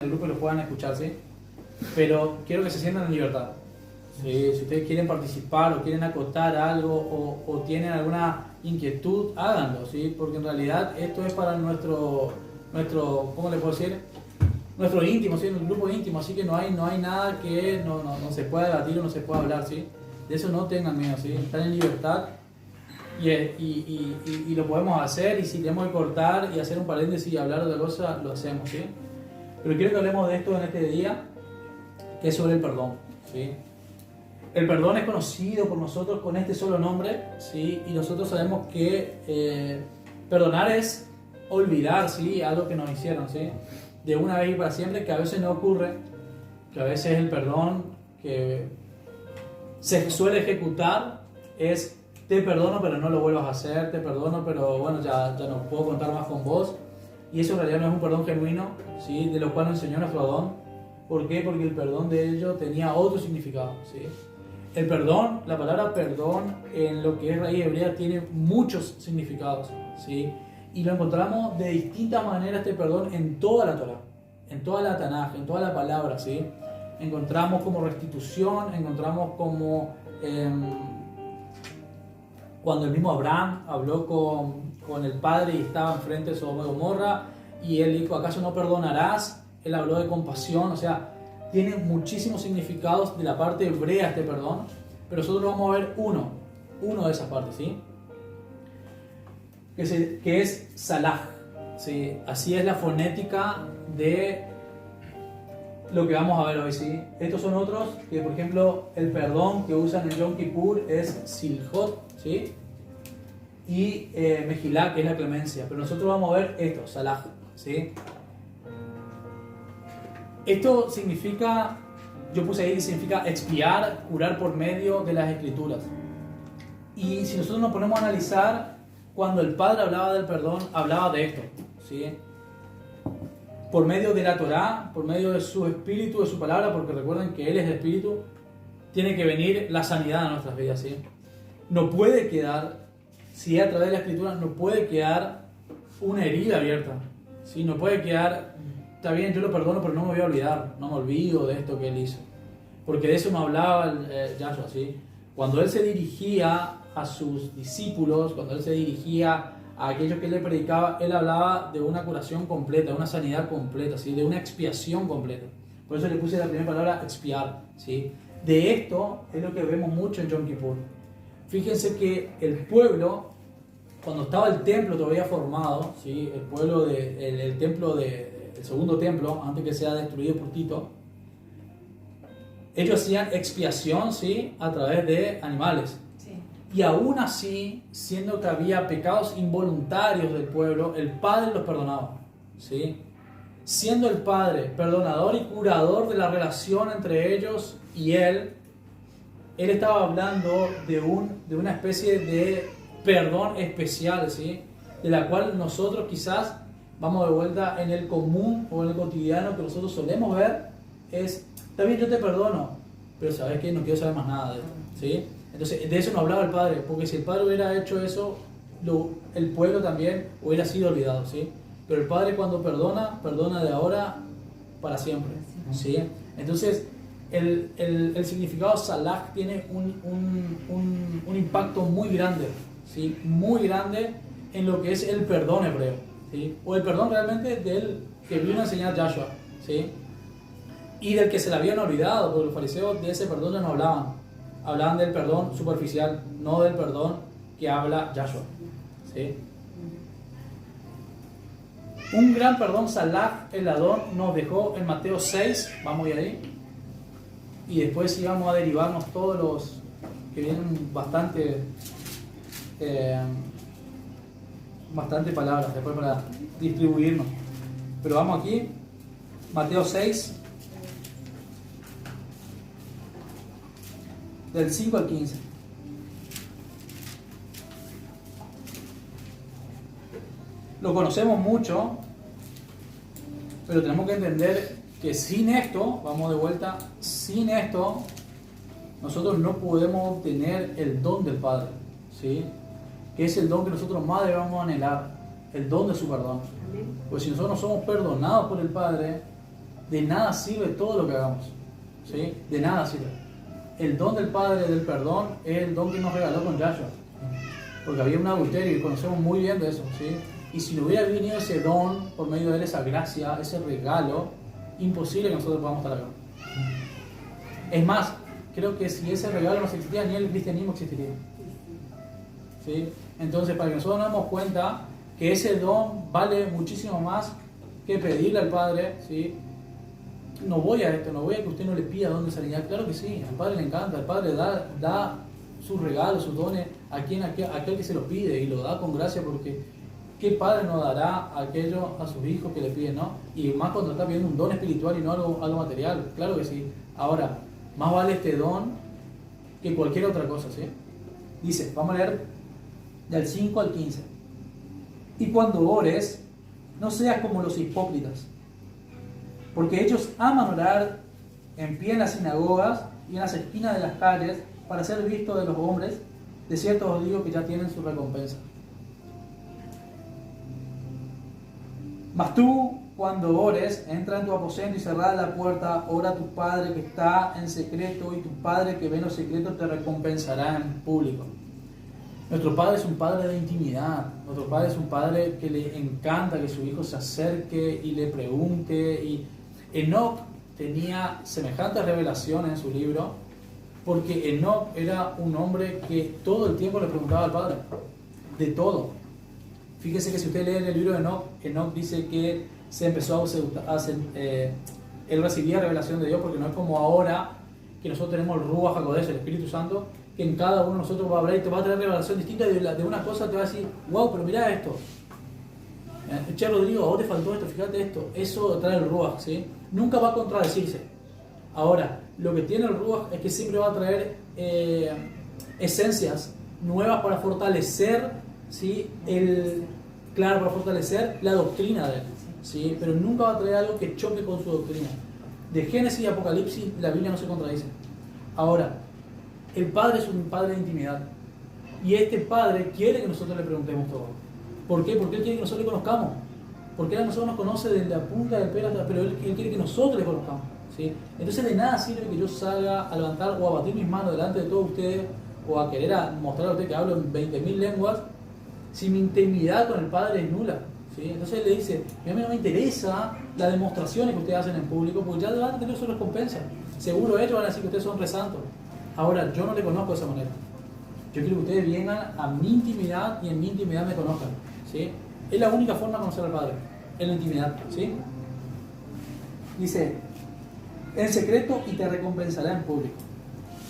el grupo y los puedan escuchar, ¿sí? Pero quiero que se sientan en libertad. ¿Sí? Si ustedes quieren participar o quieren acotar algo o tienen alguna inquietud, háganlo, ¿sí? Porque en realidad esto es para nuestro ¿cómo le puedo decir? Nuestro íntimo, ¿sí? Un grupo íntimo, así que no hay nada que no se pueda debatir o no se pueda hablar, ¿sí? De eso no tengan miedo, ¿sí? Están en libertad y lo podemos hacer, y si tenemos que cortar y hacer un paréntesis y hablar de otra cosa, lo hacemos, ¿sí? Pero quiero que hablemos de esto en este día, que es sobre el perdón, ¿sí? El perdón es conocido por nosotros con este solo nombre, ¿sí? Y nosotros sabemos que perdonar es olvidar, ¿sí? Algo que nos hicieron, ¿sí? De una vez y para siempre, que a veces no ocurre, que a veces el perdón que se suele ejecutar es: te perdono pero no lo vuelvas a hacer, te perdono pero bueno, ya no puedo contar más con vos. Y eso en realidad no es un perdón genuino, ¿sí? De lo cual nos enseñó nuestro Adón. ¿Por qué? Porque el perdón de ellos tenía otro significado, ¿sí? El perdón, la palabra perdón en lo que es raíz hebrea tiene muchos significados, ¿sí? Y lo encontramos de distintas maneras, este perdón, en toda la Torá, en toda la Tanaj, en toda la palabra, ¿sí? Encontramos como restitución, encontramos como cuando el mismo Abraham habló con el padre y estaba enfrente de Sodoma y Gomorra y él dijo: ¿acaso no perdonarás? Él habló de compasión, o sea, tiene muchísimos significados de la parte hebrea este perdón, pero nosotros vamos a ver uno de esas partes, ¿sí? Que es Salah, ¿sí? Así es la fonética de lo que vamos a ver hoy, ¿sí? Estos son otros que, por ejemplo, el perdón que usan en Yom Kippur es Silhot, ¿sí? Y Mejilá, que es la clemencia, pero nosotros vamos a ver esto, Salah, ¿sí? Esto significa, yo puse ahí, significa expiar, curar por medio de las escrituras. Y si nosotros nos ponemos a analizar, cuando el Padre hablaba del perdón, hablaba de esto, ¿sí? Por medio de la Torá, por medio de su espíritu, de su palabra, porque recuerden que Él es el espíritu, tiene que venir la sanidad a nuestras vidas, ¿sí? No puede quedar, si a través de la escritura, no puede quedar una herida abierta, ¿sí? No puede quedar: está bien, yo lo perdono, pero no me voy a olvidar, no me olvido de esto que Él hizo. Porque de eso no hablaba Yahshua, ¿sí? Cuando Él se dirigía a sus discípulos, cuando Él se dirigía a aquellos que Él le predicaba, Él hablaba de una curación completa, de una sanidad completa, ¿sí? De una expiación completa. Por eso le puse la primera palabra, expiar, ¿sí? De esto es lo que vemos mucho en Yom Kippur. Fíjense que el pueblo, cuando estaba el templo todavía formado, ¿sí? El pueblo el templo el segundo templo, antes que sea destruido por Tito, ellos hacían expiación, ¿sí? A través de animales. Sí. Y aún así, siendo que había pecados involuntarios del pueblo, el Padre los perdonaba, ¿sí? Siendo el Padre perdonador y curador de la relación entre ellos y Él estaba hablando de una especie de perdón especial, ¿sí? De la cual nosotros quizás vamos de vuelta en el común o en el cotidiano que nosotros solemos ver, es: está bien, yo te perdono, pero ¿sabes qué? No quiero saber más nada de esto, ¿sí? Entonces, de eso no hablaba el Padre, porque si el Padre hubiera hecho eso, el pueblo también hubiera sido olvidado, ¿sí? Pero el Padre, cuando perdona de ahora para siempre, ¿sí? Entonces, el significado Salah tiene un impacto muy grande, ¿sí? Muy grande en lo que es el perdón hebreo, ¿sí? O el perdón realmente del que vino a enseñar Yahshua, ¿sí? Y del que se le habían olvidado, porque los fariseos de ese perdón ya no hablaban del perdón superficial, no del perdón que habla Yahshua, ¿sí? Un gran perdón Salah el Adón nos dejó en Mateo 6, vamos ahí, y después sí vamos a derivarnos todos los que vienen bastante palabras después para distribuirnos, pero vamos aquí, Mateo 6, del 5 al 15. Lo conocemos mucho, pero tenemos que entender que sin esto, vamos de vuelta, sin esto, nosotros no podemos obtener el don del Padre, ¿sí? Que es el don que nosotros más debemos anhelar, el don de su perdón. Pues si nosotros no somos perdonados por el Padre, de nada sirve todo lo que hagamos, ¿sí? De nada sirve. El don del Padre del perdón es el don que nos regaló con Yahshua, porque había un adulterio y conocemos muy bien de eso, ¿sí? Y si no hubiera venido ese don por medio de él, esa gracia, ese regalo, imposible que nosotros podamos estar acá. Es más, creo que si ese regalo no existía, ni el cristianismo existiría, ¿sí? Entonces, para que nosotros nos demos cuenta que ese don vale muchísimo más que pedirle al Padre, ¿sí? No voy a esto, no voy a que usted no le pida don de sanidad. Claro que sí, al Padre le encanta, al Padre da sus regalos, sus dones a aquel que se los pide, y lo da con gracia, porque ¿qué padre no dará a sus hijos que le piden, no? Y más cuando está pidiendo un don espiritual y no algo material, claro que sí. Ahora, más vale este don que cualquier otra cosa, ¿sí? Dice, vamos a leer del 5 al 15. Y cuando ores, no seas como los hipócritas, porque ellos aman orar en pie en las sinagogas y en las esquinas de las calles para ser vistos de los hombres. De cierto os digo que ya tienen su recompensa. Mas tú, cuando ores, entra en tu aposento y cerrada la puerta, ora a tu Padre que está en secreto, y tu Padre que ve en lo secreto te recompensará en público. Nuestro Padre es un Padre de intimidad. Nuestro Padre es un Padre que le encanta que su hijo se acerque y le pregunte. Y Enoc tenía semejantes revelaciones en su libro, porque Enoc era un hombre que todo el tiempo le preguntaba al Padre, de todo. Fíjese que si usted lee el libro de Enoc, Enoc dice que se empezó a él recibía revelación de Dios, porque no es como ahora que nosotros tenemos el Ruach HaKodesh, el Espíritu Santo, que en cada uno de nosotros va a hablar y te va a traer revelación distinta de una cosa, te va a decir, wow, pero mira esto. Che, Rodrigo, a vos te faltó esto, fíjate esto. Eso trae el Ruach, ¿sí? Nunca va a contradecirse. Ahora, lo que tiene el Ruach es que siempre va a traer esencias nuevas para fortalecer, ¿sí? Para fortalecer la doctrina de él, ¿sí? Pero nunca va a traer algo que choque con su doctrina. De Génesis y Apocalipsis, la Biblia no se contradice. Ahora, el Padre es un Padre de intimidad. Y este Padre quiere que nosotros le preguntemos todo. ¿Por qué? Porque Él quiere que nosotros le conozcamos. Porque Él a nosotros nos conoce desde la punta del pelo, pero Él quiere que nosotros le conozcamos, ¿sí? Entonces de nada sirve que yo salga a levantar o a batir mis manos delante de todos ustedes, o a querer mostrar a usted que hablo en 20.000 lenguas, si mi intimidad con el Padre es nula, ¿sí? Entonces Él le dice, a mí no me interesa las demostraciones que ustedes hacen en público, porque ya van a tener su recompensa. Seguro ellos van a decir que ustedes son re santos. Ahora, yo no le conozco de esa manera. Yo quiero que ustedes vengan a mi intimidad y en mi intimidad me conozcan, ¿sí? Es la única forma de conocer al Padre, en la intimidad, ¿sí? Dice, en secreto y te recompensará en público.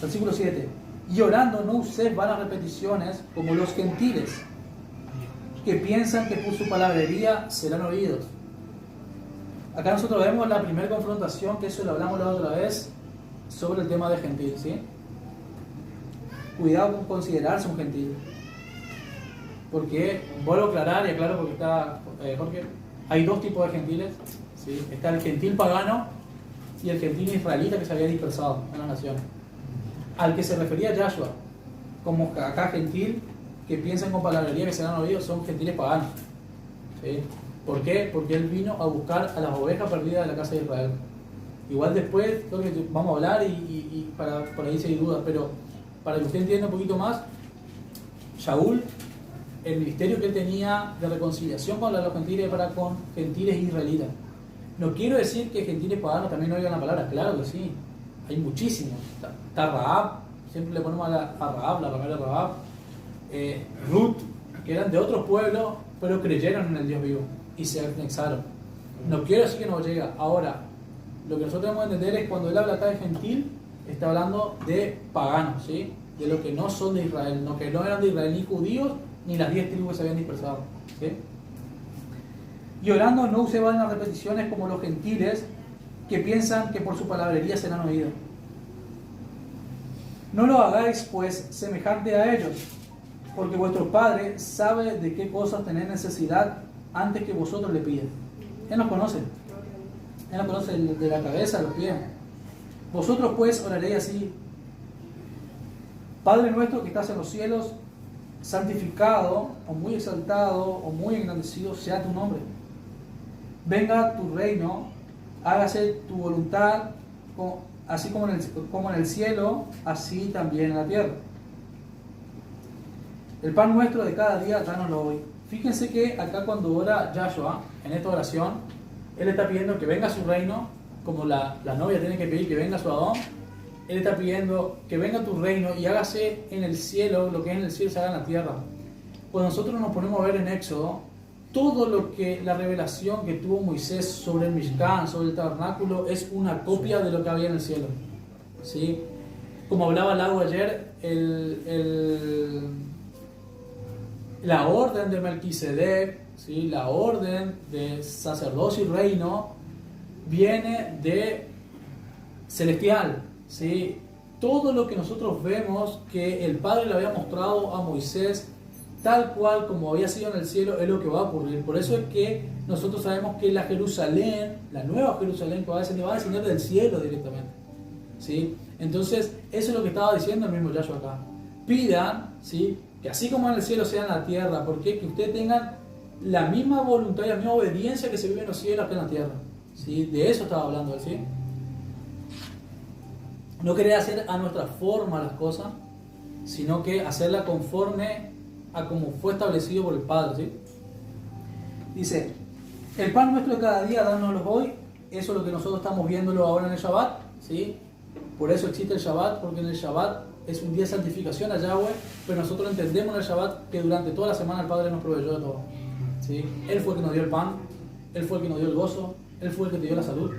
Versículo 7. Y orando no uséis vanas repeticiones como los gentiles, que piensan que por su palabrería serán oídos. Acá nosotros vemos la primera confrontación, que eso lo hablamos la otra vez, sobre el tema de gentil, ¿sí? Cuidado con considerarse un gentil, porque vuelvo a aclarar, y aclaro porque está Jorge, hay dos tipos de gentiles, ¿sí? Está el gentil pagano y el gentil israelita que se había dispersado en las naciones. Al que se refería Yahshua como acá gentil, que piensan con palabrería que serán oídos, son gentiles paganos, ¿sí? ¿Por qué? Porque él vino a buscar a las ovejas perdidas de la casa de Israel. Igual después creo que vamos a hablar y para ahí si hay dudas, pero para que usted entienda un poquito más, Shaul, el ministerio que él tenía de reconciliación con los gentiles para con gentiles israelitas. No quiero decir que gentiles paganos también no oigan la palabra, claro que sí, hay muchísimos. Está Rahab, siempre le ponemos a Rahab, la ramera Rahab, Ruth, que eran de otros pueblos, pero creyeron en el Dios vivo y se anexaron. No quiero decir que no llega. Ahora, lo que nosotros debemos entender es cuando él habla acá de gentil, está hablando de paganos, ¿sí? De los que no son de Israel, no, que no eran de Israel ni judíos, ni las 10 tribus que se habían dispersado, ¿sí? Y orando no use vanas repeticiones como los gentiles, que piensan que por su palabrería serán oídos. No lo hagáis pues semejante a ellos, porque vuestro Padre sabe de qué cosas tenéis necesidad antes que vosotros le pidan. Él nos conoce. Él nos conoce de la cabeza a los pies. Vosotros pues oraréis así: Padre nuestro que estás en los cielos, santificado, o muy exaltado, o muy engrandecido sea tu nombre. Venga tu reino, hágase tu voluntad, así como en el cielo, así también en la tierra. El pan nuestro de cada día, dánoslo hoy. Fíjense que acá cuando ora Yahshua, en esta oración, él está pidiendo que venga a su reino, como la novia tiene que pedir que venga a su Adón. Él está pidiendo que venga tu reino y hágase en el cielo, lo que es en el cielo se haga en la tierra. Cuando nosotros nos ponemos a ver en Éxodo, todo lo que la revelación que tuvo Moisés sobre el Mishkan, sobre el tabernáculo, es una copia de lo que había en el cielo. ¿Sí? Como hablaba Lago ayer, la orden de Melquisedec, ¿sí? La orden de sacerdocio y reino, viene de celestial. ¿Sí? Todo lo que nosotros vemos que el Padre le había mostrado a Moisés, tal cual como había sido en el cielo, es lo que va a ocurrir. Por eso es que nosotros sabemos que la Jerusalén, la nueva Jerusalén que va a descender del cielo directamente. ¿Sí? Entonces, eso es lo que estaba diciendo el mismo Yahshua acá. Pidan, ¿sí?, que así como en el cielo sea en la tierra, porque que ustedes tengan la misma voluntad y la misma obediencia que se vive en los cielos que en la tierra. ¿Sí? De eso estaba hablando él, ¿sí? No querer hacer a nuestra forma las cosas, sino que hacerla conforme a como fue establecido por el Padre, ¿sí? Dice, el pan nuestro de cada día, dánoslo hoy. Eso es lo que nosotros estamos viéndolo ahora en el Shabbat, ¿sí? Por eso existe el Shabbat, porque en el Shabbat es un día de santificación a Yahweh, pero nosotros entendemos en el Shabbat que durante toda la semana el Padre nos proveyó de todo, ¿sí? Él fue el que nos dio el pan, Él fue el que nos dio el gozo, Él fue el que te dio la salud,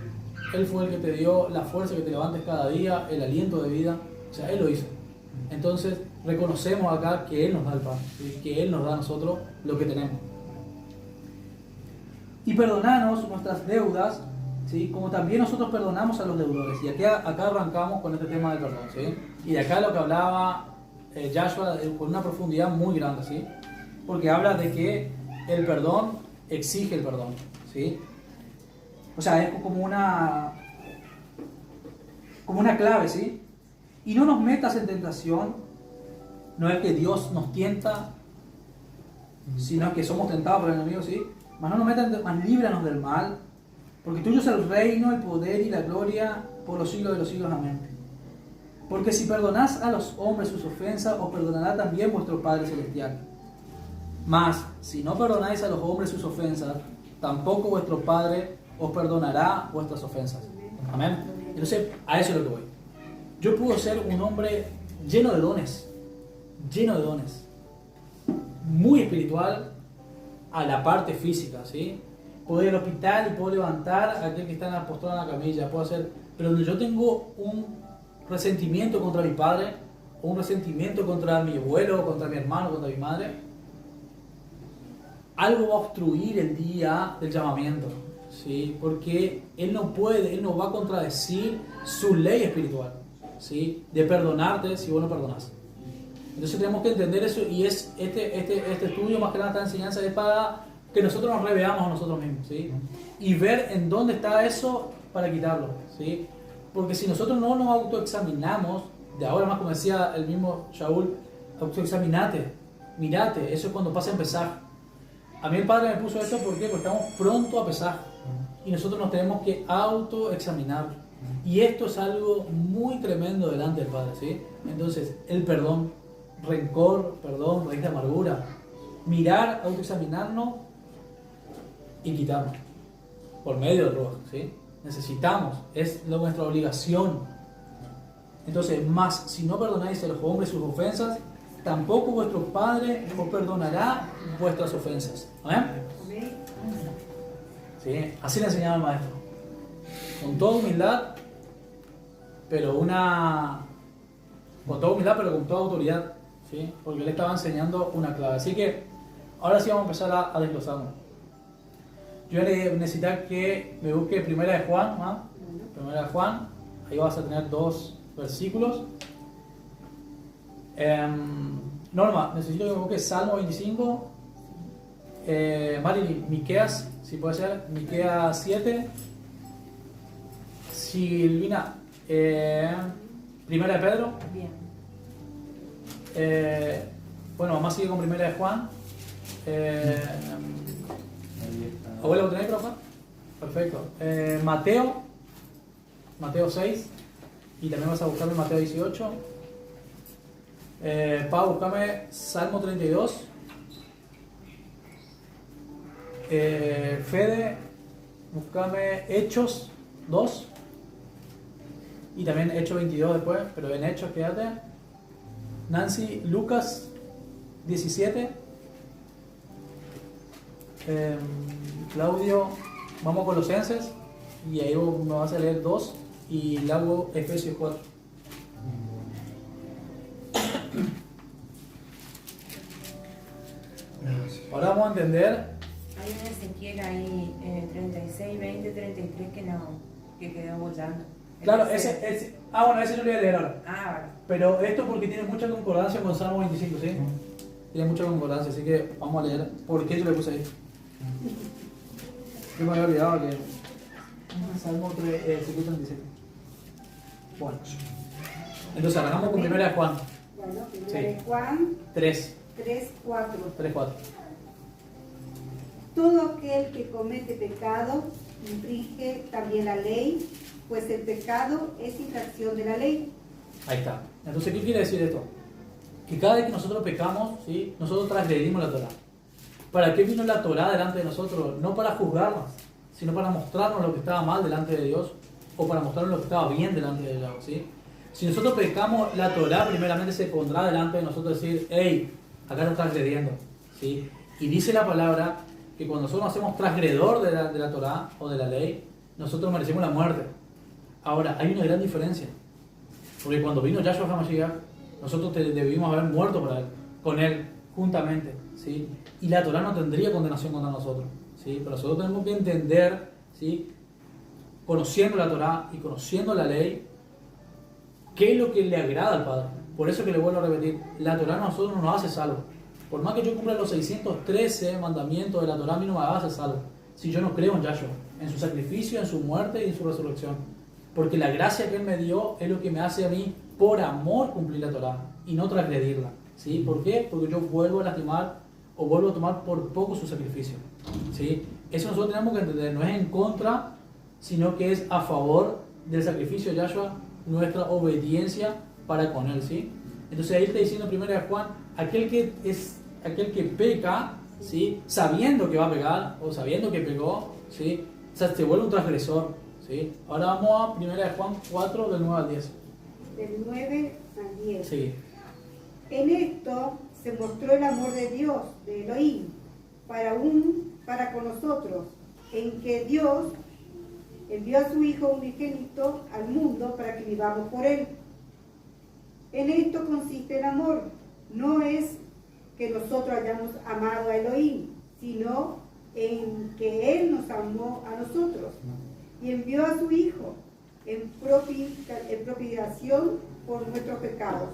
Él fue el que te dio la fuerza que te levantes cada día, el aliento de vida, o sea, Él lo hizo. Entonces reconocemos acá que Él nos da el pan, ¿sí?, que Él nos da a nosotros lo que tenemos. Y perdonanos nuestras deudas, ¿sí?, como también nosotros perdonamos a los deudores. Y acá arrancamos con este tema del perdón, ¿sí? Y de acá lo que hablaba Yahshua con una profundidad muy grande, ¿sí? Porque habla de que el perdón exige el perdón, ¿sí? O sea, es como una clave, ¿sí? Y no nos metas en tentación. No es que Dios nos tienta, sino que somos tentados por el enemigo, ¿sí? Mas no nos metas, mas líbranos del mal, porque tuyo es el reino, el poder y la gloria por los siglos de los siglos. Amén. Porque si perdonás a los hombres sus ofensas, os perdonará también vuestro Padre Celestial. Mas, si no perdonáis a los hombres sus ofensas, tampoco vuestro Padre os perdonará vuestras ofensas. Amén. Entonces, a eso es lo que voy. Yo puedo ser un hombre lleno de dones, muy espiritual a la parte física, ¿sí? Puedo ir al hospital y puedo levantar a aquel que está en la postura en la camilla, puedo hacer, pero donde yo tengo un resentimiento contra mi padre, o un resentimiento contra mi abuelo, contra mi hermano, contra mi madre, algo va a obstruir el día del llamamiento, ¿sí? Porque él no va a contradecir su ley espiritual, ¿sí?, de perdonarte si vos no perdonás. Entonces tenemos que entender eso, y es este estudio, más que nada, esta enseñanza, es para que nosotros nos reveamos a nosotros mismos, ¿sí?, y ver en dónde está eso para quitarlo, ¿sí? Porque si nosotros no nos autoexaminamos, de ahora más, como decía el mismo Shaul, autoexaminate, mirate, eso es cuando pasa en Pesaj. A mí el Padre me puso esto, ¿por qué? Porque estamos pronto a Pesaj y nosotros nos tenemos que autoexaminar, y esto es algo muy tremendo delante del Padre, ¿sí? Entonces, el perdón, rencor, perdón, raíz de amargura, mirar, autoexaminarnos y quitarnos por medio del Ruach, ¿sí? Necesitamos, es nuestra obligación. Entonces, más si no perdonáis a los hombres sus ofensas, tampoco vuestro Padre os perdonará vuestras ofensas. ¿Amén? ¿Sí? Así le enseñaba el maestro, con toda humildad, pero con toda autoridad, ¿sí? Porque él estaba enseñando una clave. Así que ahora sí vamos a empezar a desglosarlo. Yo necesito que me busque Primera de Juan, ¿no? Primera de Juan, ahí vas a tener 2 versículos. Norma, necesito que me busque Salmo 25, Marilyn, Miqueas, si puede ser, Miqueas 7, Silvina, Primera de Pedro. Bien. Bueno, mamá sigue con Primera de Juan. Abuela, ¿lo tenéis, profe? Perfecto. Mateo 6. Y también vas a buscarme Mateo 18. Pau, buscame Salmo 32. Fede, buscame Hechos 2. Y también Hechos 22 después, pero en Hechos quédate. Nancy, Lucas 17. Claudio, vamos a Colosenses. Y ahí me vas a leer 2. Y luego Efesios 4. Ahora vamos a entender. Hay un Ezequiel ahí, 36, 20, 33 que quedó bollando. Claro, ese, bueno, ese yo lo voy a leer ahora. Vale. Pero esto porque tiene mucha concordancia con Salmo 25, ¿sí? Tiene mucha concordancia, así que vamos a leer por qué yo le puse ahí. Yo me había olvidado que Salmo 36. Bueno, entonces arrancamos con 1 Juan. Bueno, 1 Sí. Juan 3, 3:4. 4. Todo aquel que comete pecado infringe también la ley, pues el pecado es infracción de la ley. Ahí está. Entonces, ¿qué quiere decir esto? Que cada vez que nosotros pecamos, ¿sí? Nosotros transgredimos la Torah. ¿Para qué vino la Torah delante de nosotros? No para juzgarnos, sino para mostrarnos lo que estaba mal delante de Dios o para mostrarnos lo que estaba bien delante de Dios, ¿sí? Si nosotros pecamos, la Torah primeramente se pondrá delante de nosotros decir, hey, acá estás transgrediendo, ¿sí? Y dice la palabra que cuando nosotros hacemos transgredor de la Torah o de la ley, nosotros merecemos la muerte. Ahora, hay una gran diferencia. Porque cuando vino Yahshua HaMashiach, nosotros debimos haber muerto con él, juntamente, ¿sí? Y la Torah no tendría condenación contra nosotros, ¿sí? Pero nosotros tenemos que entender, ¿sí? Conociendo la Torah y conociendo la ley, qué es lo que le agrada al Padre. Por eso que le vuelvo a repetir, la Torah a nosotros no nos hace salvos. Por más que yo cumpla los 613 mandamientos de la Torah, a mí no me hace salvo. Si yo no creo en Yahshua, en su sacrificio, en su muerte y en su resurrección. Porque la gracia que Él me dio es lo que me hace a mí, por amor, cumplir la Torah y no transgredirla, ¿sí? ¿Por qué? Porque yo vuelvo a lastimar o vuelvo a tomar por poco su sacrificio, ¿sí? Eso nosotros tenemos que entender, no es en contra, sino que es a favor del sacrificio de Yahshua, nuestra obediencia para con Él, ¿sí? Entonces ahí está diciendo 1 Juan, aquel que peca, ¿sí? Sabiendo que va a pecar o sabiendo que pecó, ¿sí? O sea, se vuelve un transgresor, ¿sí? Ahora vamos a 1 Juan 4 del 9 al 10. Del 9 al 10. Sí. En esto se mostró el amor de Dios, de Elohim, para con nosotros, en que Dios envió a su Hijo unigénito al mundo para que vivamos por Él. En esto consiste el amor. No es que nosotros hayamos amado a Elohim, sino en que Él nos amó a nosotros y envió a su Hijo en propiciación por nuestros pecados.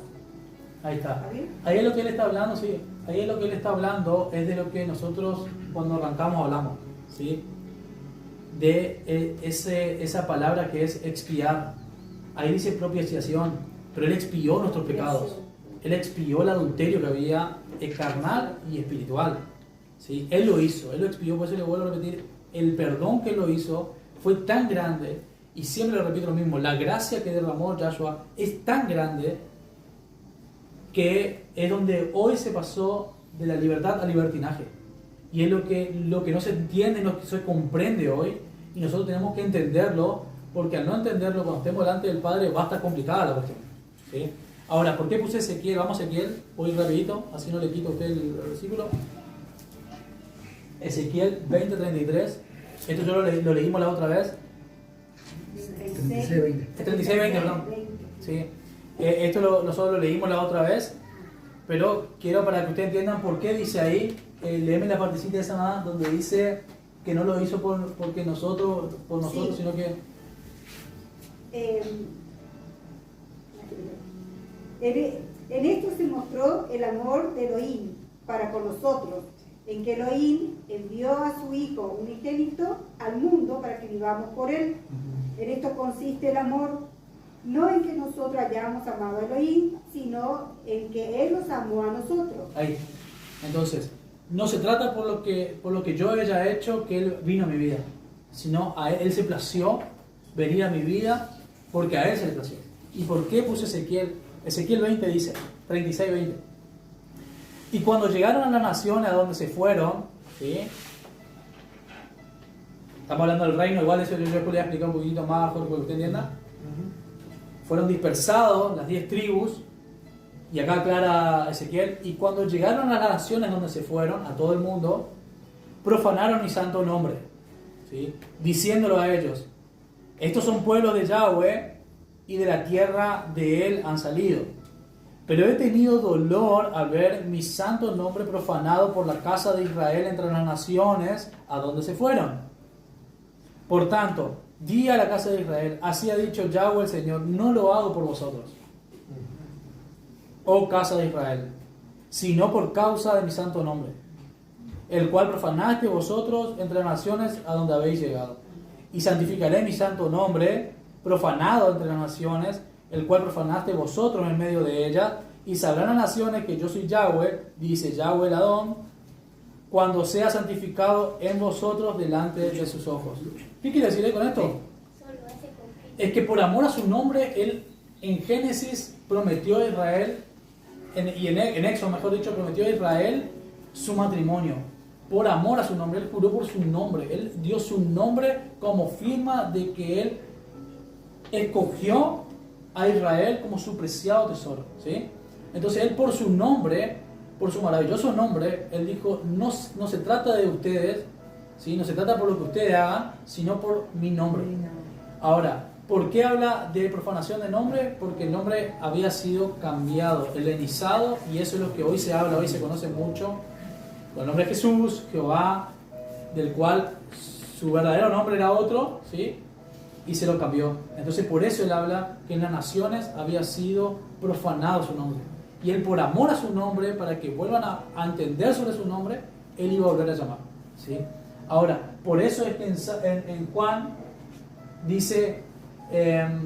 Ahí está. ¿Está bien? Ahí es lo que Él está hablando, sí. Ahí es lo que Él está hablando, es de lo que nosotros cuando arrancamos hablamos, ¿sí? De esa palabra que es expiar. Ahí dice propiciación, pero Él expió nuestros pecados. Él expió el adulterio que había carnal y espiritual, ¿sí? Él lo hizo, Él lo expió, por eso le vuelvo a repetir, el perdón que Él lo hizo fue tan grande, y siempre le repito lo mismo, la gracia que derramó Yahshua es tan grande que es donde hoy se pasó de la libertad al libertinaje. Y es lo que no se entiende, no se comprende hoy, y nosotros tenemos que entenderlo, porque al no entenderlo, cuando estemos delante del Padre, va a estar complicada la cuestión, ¿sí? Ahora, ¿por qué puse Ezequiel? Vamos a Ezequiel, voy rapidito, así no le quito a usted el versículo. Ezequiel 20:33, esto yo lo leímos la otra vez. 36:20, perdón. Sí. Esto nosotros lo leímos la otra vez, pero quiero para que ustedes entiendan por qué dice ahí, léeme la partecita esa más donde dice que no lo hizo por nosotros, sí, sino que... En esto se mostró el amor de Elohim para con nosotros, en que Elohim envió a su Hijo unigénito al mundo para que vivamos por Él. En esto consiste el amor, no en que nosotros hayamos amado a Elohim, sino en que Él nos amó a nosotros. Ahí. Entonces, no se trata por lo que yo haya hecho que Él vino a mi vida. sino a él se plació venir a mi vida porque a él se le plació. ¿Y por qué puse Ezequiel? Ezequiel 20 dice, 36, 20. Y cuando llegaron a las naciones a donde se fueron, ¿sí? Estamos hablando del reino, igual eso yo podría explicar un poquito más, Jorge, para que usted entienda. Fueron dispersados las 10 tribus, y acá aclara Ezequiel, y cuando llegaron a las naciones donde se fueron, a todo el mundo, profanaron mi santo nombre, ¿sí? Diciéndolo a ellos, estos son pueblos de Yahweh, y de la tierra de él han salido. Pero he tenido dolor al ver mi santo nombre profanado por la casa de Israel entre las naciones a donde se fueron. Por tanto, di a la casa de Israel, así ha dicho Yahweh el Señor, no lo hago por vosotros, oh casa de Israel, sino por causa de mi santo nombre, el cual profanaste vosotros entre las naciones a donde habéis llegado. Y santificaré mi santo nombre, profanado entre las naciones, el cual profanaste vosotros en medio de ellas, y sabrán las naciones que yo soy Yahweh, dice Yahweh el Adón, cuando sea santificado en vosotros delante de sus ojos. ¿Qué quiere decir con esto? Es que por amor a su nombre, él en Génesis prometió a Israel, y en Éxodo, mejor dicho, prometió a Israel su matrimonio. Por amor a su nombre, él juró por su nombre. Él dio su nombre como firma de que él escogió a Israel como su preciado tesoro, ¿sí? Entonces él por su nombre, por su maravilloso nombre, él dijo, no se trata de ustedes, ¿sí? No se trata por lo que ustedes hagan, sino por mi nombre. Ahora, ¿por qué habla de profanación de nombre? Porque el nombre había sido cambiado, helenizado, y eso es lo que hoy se habla, hoy se conoce mucho, con el nombre de Jesús, Jehová, del cual su verdadero nombre era otro, ¿sí? Y se lo cambió. Entonces por eso él habla que en las naciones había sido profanado su nombre. Y él por amor a su nombre, para que vuelvan a entender sobre su nombre, él iba a volver a llamar, ¿sí? Ahora, por eso es que en Juan dice,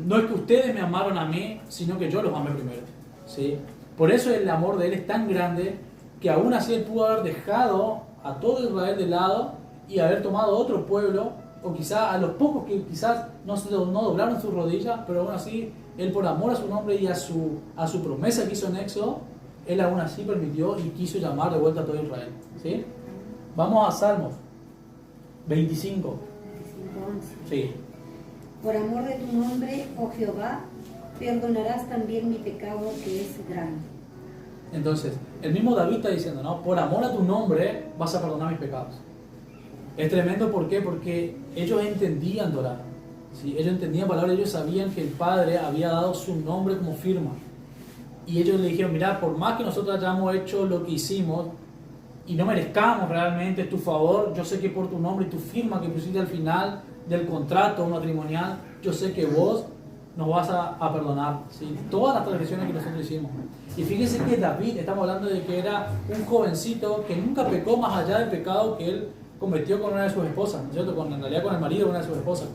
no es que ustedes me amaron a mí, sino que yo los amé primero, ¿sí? Por eso el amor de él es tan grande, que aún así él pudo haber dejado a todo Israel de lado y haber tomado otro pueblo, o quizá a los pocos que quizás no doblaron sus rodillas, pero aún así él por amor a su nombre y a su promesa que hizo en Éxodo, él aún así permitió y quiso llamar de vuelta a todo Israel, ¿sí? Vamos a Salmos 25. 25:11. Sí. Por amor de tu nombre, oh Jehová, perdonarás también mi pecado que es grande. Entonces, el mismo David está diciendo, ¿no? Por amor a tu nombre vas a perdonar mis pecados. Es tremendo, ¿por qué? Porque ellos entendían Torah, ¿sí? Ellos entendían palabras, ellos sabían que el Padre había dado su nombre como firma. Y ellos le dijeron, mira, por más que nosotros hayamos hecho lo que hicimos y no merezcamos realmente tu favor, yo sé que por tu nombre y tu firma que pusiste al final del contrato matrimonial, yo sé que vos nos vas a perdonar, ¿sí? Todas las transgresiones que nosotros hicimos. Y fíjense que David, estamos hablando de que era un jovencito que nunca pecó más allá del pecado que él cometió con una de sus esposas, ¿no es cierto? En realidad con el marido de una de sus esposas.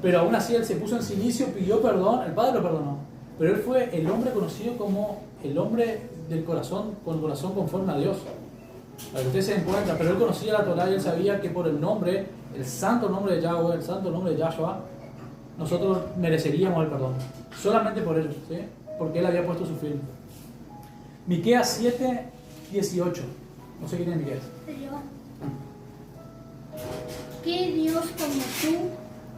Pero aún así él se puso en silicio, pidió perdón, el Padre lo perdonó. Pero él fue el hombre conocido como el hombre del corazón, con el corazón conforme a Dios. Para que ustedes se den cuenta, pero él conocía la Torah y él sabía que por el nombre, el santo nombre de Yahweh, el santo nombre de Yahshua, nosotros mereceríamos el perdón. Solamente por ello, ¿sí? Porque él había puesto su firma. Miqueas 7:18. No sé quién es Miqueas. ¿Qué Dios como tú,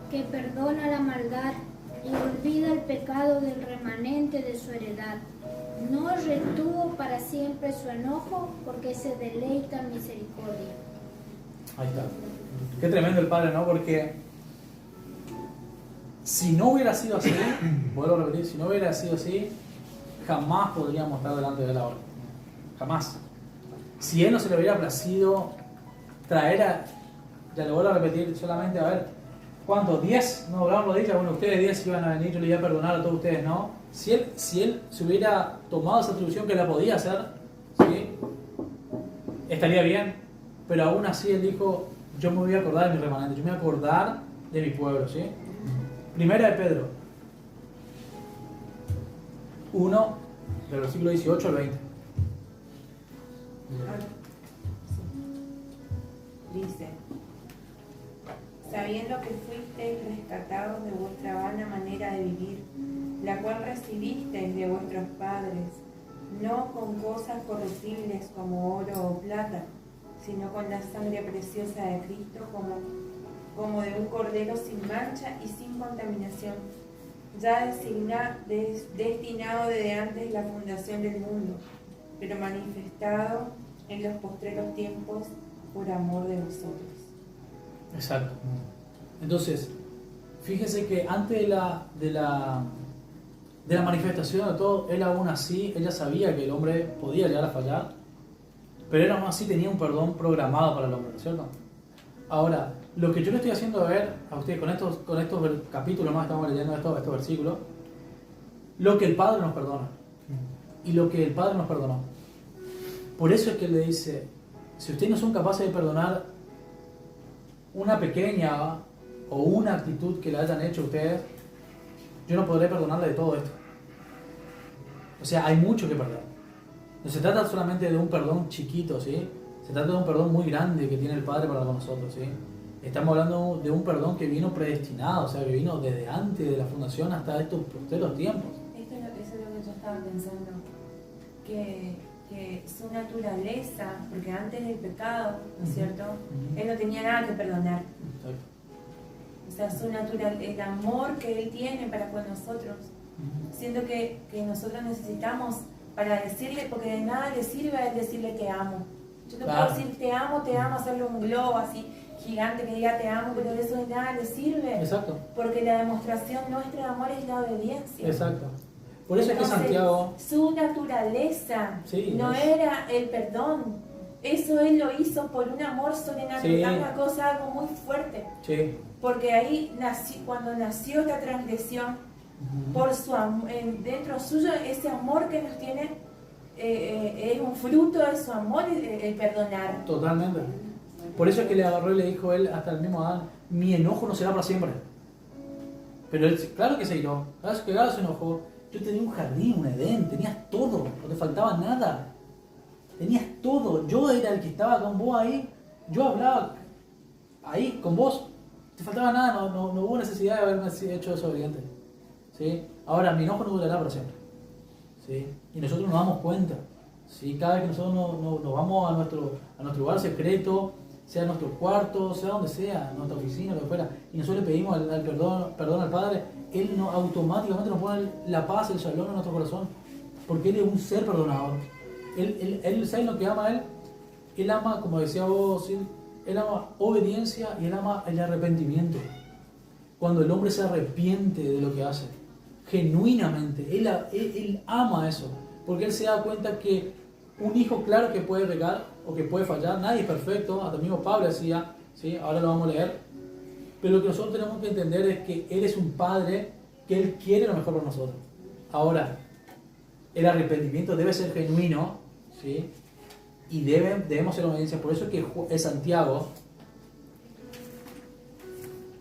que perdona la maldad y olvida el pecado del remanente de su heredad? No retuvo para siempre su enojo, porque se deleita en misericordia. Ahí está. Qué tremendo el Padre, ¿no? Porque si no hubiera sido así, vuelvo a repetir, si no hubiera sido así, jamás podríamos estar delante de él ahora. Jamás. Si él no se le hubiera placido traer a... Ya le vuelvo a repetir solamente, a ver, ¿cuántos? 10 no doblaron rodillas. Bueno, ustedes 10 iban a venir, yo le iba a perdonar a todos ustedes, ¿no? Si él se hubiera tomado esa atribución que la podía hacer, ¿sí? Estaría bien, pero aún así él dijo, yo me voy a acordar de mi remanente, yo me voy a acordar de mi pueblo, ¿sí? Primera de Pedro 1, del versículo 18 al 20. Dice, sabiendo que fuisteis rescatados de vuestra vana manera de vivir, la cual recibisteis de vuestros padres, no con cosas corruptibles como oro o plata, sino con la sangre preciosa de Cristo, como de un cordero sin mancha y sin contaminación, ya destinado desde antes la fundación del mundo, pero manifestado en los postreros tiempos por amor de vosotros. Exacto. Entonces, fíjense que antes de la manifestación de todo, él aún así, ella sabía que el hombre podía llegar a fallar, pero él aún así tenía un perdón programado para el hombre, ¿no es cierto? Ahora, lo que yo le estoy haciendo ver a ustedes con estos capítulos más, estamos leyendo estos versículos, lo que el Padre nos perdona y lo que el Padre nos perdonó. Por eso es que él le dice, si ustedes no son capaces de perdonar una pequeña o una actitud que le hayan hecho a ustedes, yo no podré perdonarle de todo esto. O sea, hay mucho que perdonar. No se trata solamente de un perdón chiquito, ¿sí? Se trata de un perdón muy grande que tiene el Padre para con nosotros, ¿sí? Estamos hablando de un perdón que vino predestinado, o sea, que vino desde antes de la fundación hasta estos posteros tiempos. Eso es lo que yo estaba pensando, que su naturaleza, porque antes del pecado, ¿no es cierto? Él no tenía nada que perdonar. Exacto. O sea, el amor que Él tiene para con nosotros, siendo que nosotros necesitamos para decirle, porque de nada le sirve a Él decirle te amo. Yo te puedo decir te amo, hacerle un globo así gigante que diga te amo, pero de eso de nada le sirve. Exacto. Porque la demostración nuestra de amor es la obediencia. Exacto. Por eso entonces, es que Santiago... Su naturaleza no es... era el perdón. Eso Él lo hizo por un amor sobrenatural, una cosa, algo muy fuerte. Sí. Porque ahí, cuando nació esta transgresión, por su dentro suyo, ese amor que nos tiene es un fruto de su amor, el perdonar. Totalmente. Por eso es que le agarró y le dijo él, hasta el mismo Adán, mi enojo no será para siempre. Pero él, claro que se iró, claro se enojó. Yo tenía un jardín, un Edén, tenías todo, no te faltaba nada. Tenías todo, yo era el que estaba con vos ahí, yo hablaba ahí con vos, no te faltaba nada, no hubo necesidad de haberme hecho desobediente. ¿Sí? Ahora, mi enojo no durará para siempre. ¿Sí? Y nosotros nos damos cuenta, ¿sí? Cada vez que nosotros nos vamos a nuestro lugar secreto, sea nuestro cuarto, sea donde sea, nuestra oficina, lo que fuera, y nosotros le pedimos al perdón al Padre, Él automáticamente nos pone la paz, el shalom en nuestro corazón, porque Él es un ser perdonador. Él ¿sabe lo que ama a Él? Él ama, como decía vos, ¿sí? Él ama obediencia y Él ama el arrepentimiento. Cuando el hombre se arrepiente de lo que hace, genuinamente, Él ama eso, porque Él se da cuenta que un hijo, claro que puede pecar o que puede fallar, nadie es perfecto, hasta el mismo Pablo decía, ¿sí? Ahora lo vamos a leer, pero lo que nosotros tenemos que entender es que Él es un Padre, que Él quiere lo mejor para nosotros. Ahora, el arrepentimiento debe ser genuino, ¿sí? Y debemos ser obediencia. Por eso es que Santiago,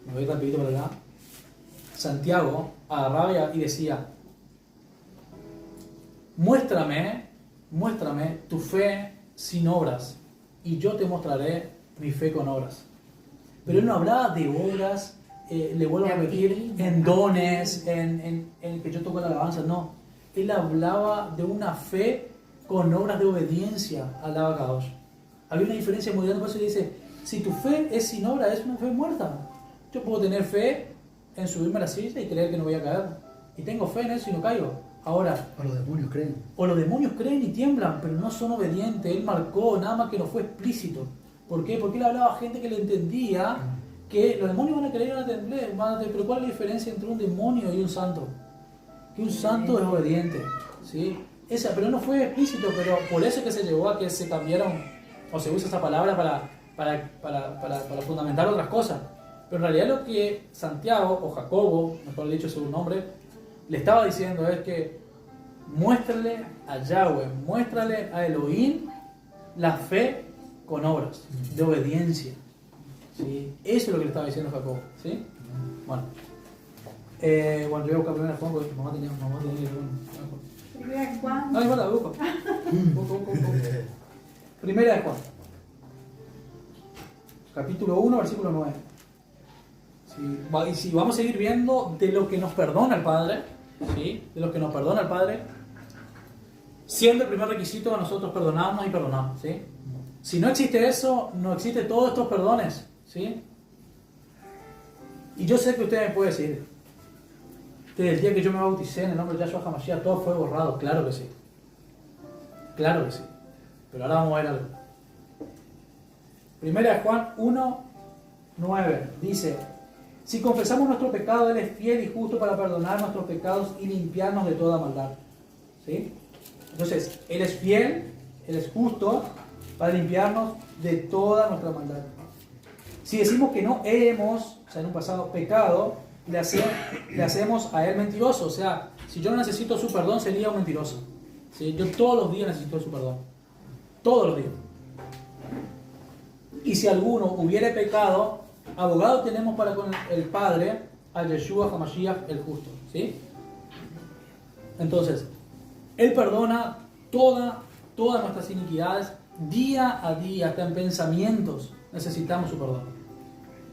me voy rapidito para acá, Santiago agarraba y decía, muéstrame tu fe sin obras y yo te mostraré mi fe con obras. Pero él no hablaba de obras, le vuelvo a repetir, en dones, en que yo toco la alabanza, no. Él hablaba de una fe con obras de obediencia al Abacadosh. Había una diferencia muy grande, por eso le dice, si tu fe es sin obra, es una fe muerta. Yo puedo tener fe en subirme a la silla y creer que no voy a caer. Y tengo fe en eso y no caigo. Ahora, o los demonios creen. O los demonios creen y tiemblan, pero no son obedientes. Él marcó, nada más que no fue explícito. ¿Por qué? Porque él hablaba a gente que le entendía que los demonios van a creer y van a temblar. Pero ¿cuál es la diferencia entre un demonio y un santo? Que un santo es obediente, ¿sí? Pero no fue explícito, pero por eso es que se llegó a que se cambiaron, o se usa esa palabra para fundamentar otras cosas. Pero en realidad lo que Santiago, o Jacobo, mejor dicho su nombre, le estaba diciendo es que muéstrale a Yahweh, muéstrale a Elohim la fe con obras, de obediencia. ¿Sí? Eso es lo que le estaba diciendo Jacobo. ¿Sí? Bueno, yo voy a buscar primero Juan porque mamá tenía Primera de Juan. No, igual la busco. Primera de Juan. Capítulo 1, versículo 9. ¿sí? Y si vamos a seguir viendo de lo que nos perdona el Padre, ¿sí? De lo que nos perdona el Padre, siendo el primer requisito a nosotros perdonarnos y perdonar, ¿sí? Si no existe eso, no existe todos estos perdones, ¿sí? Y yo sé que usted me puede decir, desde el día que yo me bauticé en el nombre de Yahshua HaMashiach, todo fue borrado. Claro que sí. Claro que sí. Pero ahora vamos a ver algo. Primera de Juan 1:9 dice: si confesamos nuestro pecado, Él es fiel y justo para perdonar nuestros pecados y limpiarnos de toda maldad. ¿Sí? Entonces, Él es fiel, Él es justo para limpiarnos de toda nuestra maldad. Si decimos que no hemos, o sea, en un pasado, pecado, le hacemos a Él mentiroso. O sea, si yo no necesito su perdón, sería un mentiroso. ¿Sí? Yo todos los días necesito su perdón. Todos los días. Y si alguno hubiere pecado, abogado tenemos para con el Padre, a Yeshua HaMashiach el justo. ¿Sí? Entonces, Él perdona todas nuestras iniquidades día a día, hasta en pensamientos necesitamos su perdón.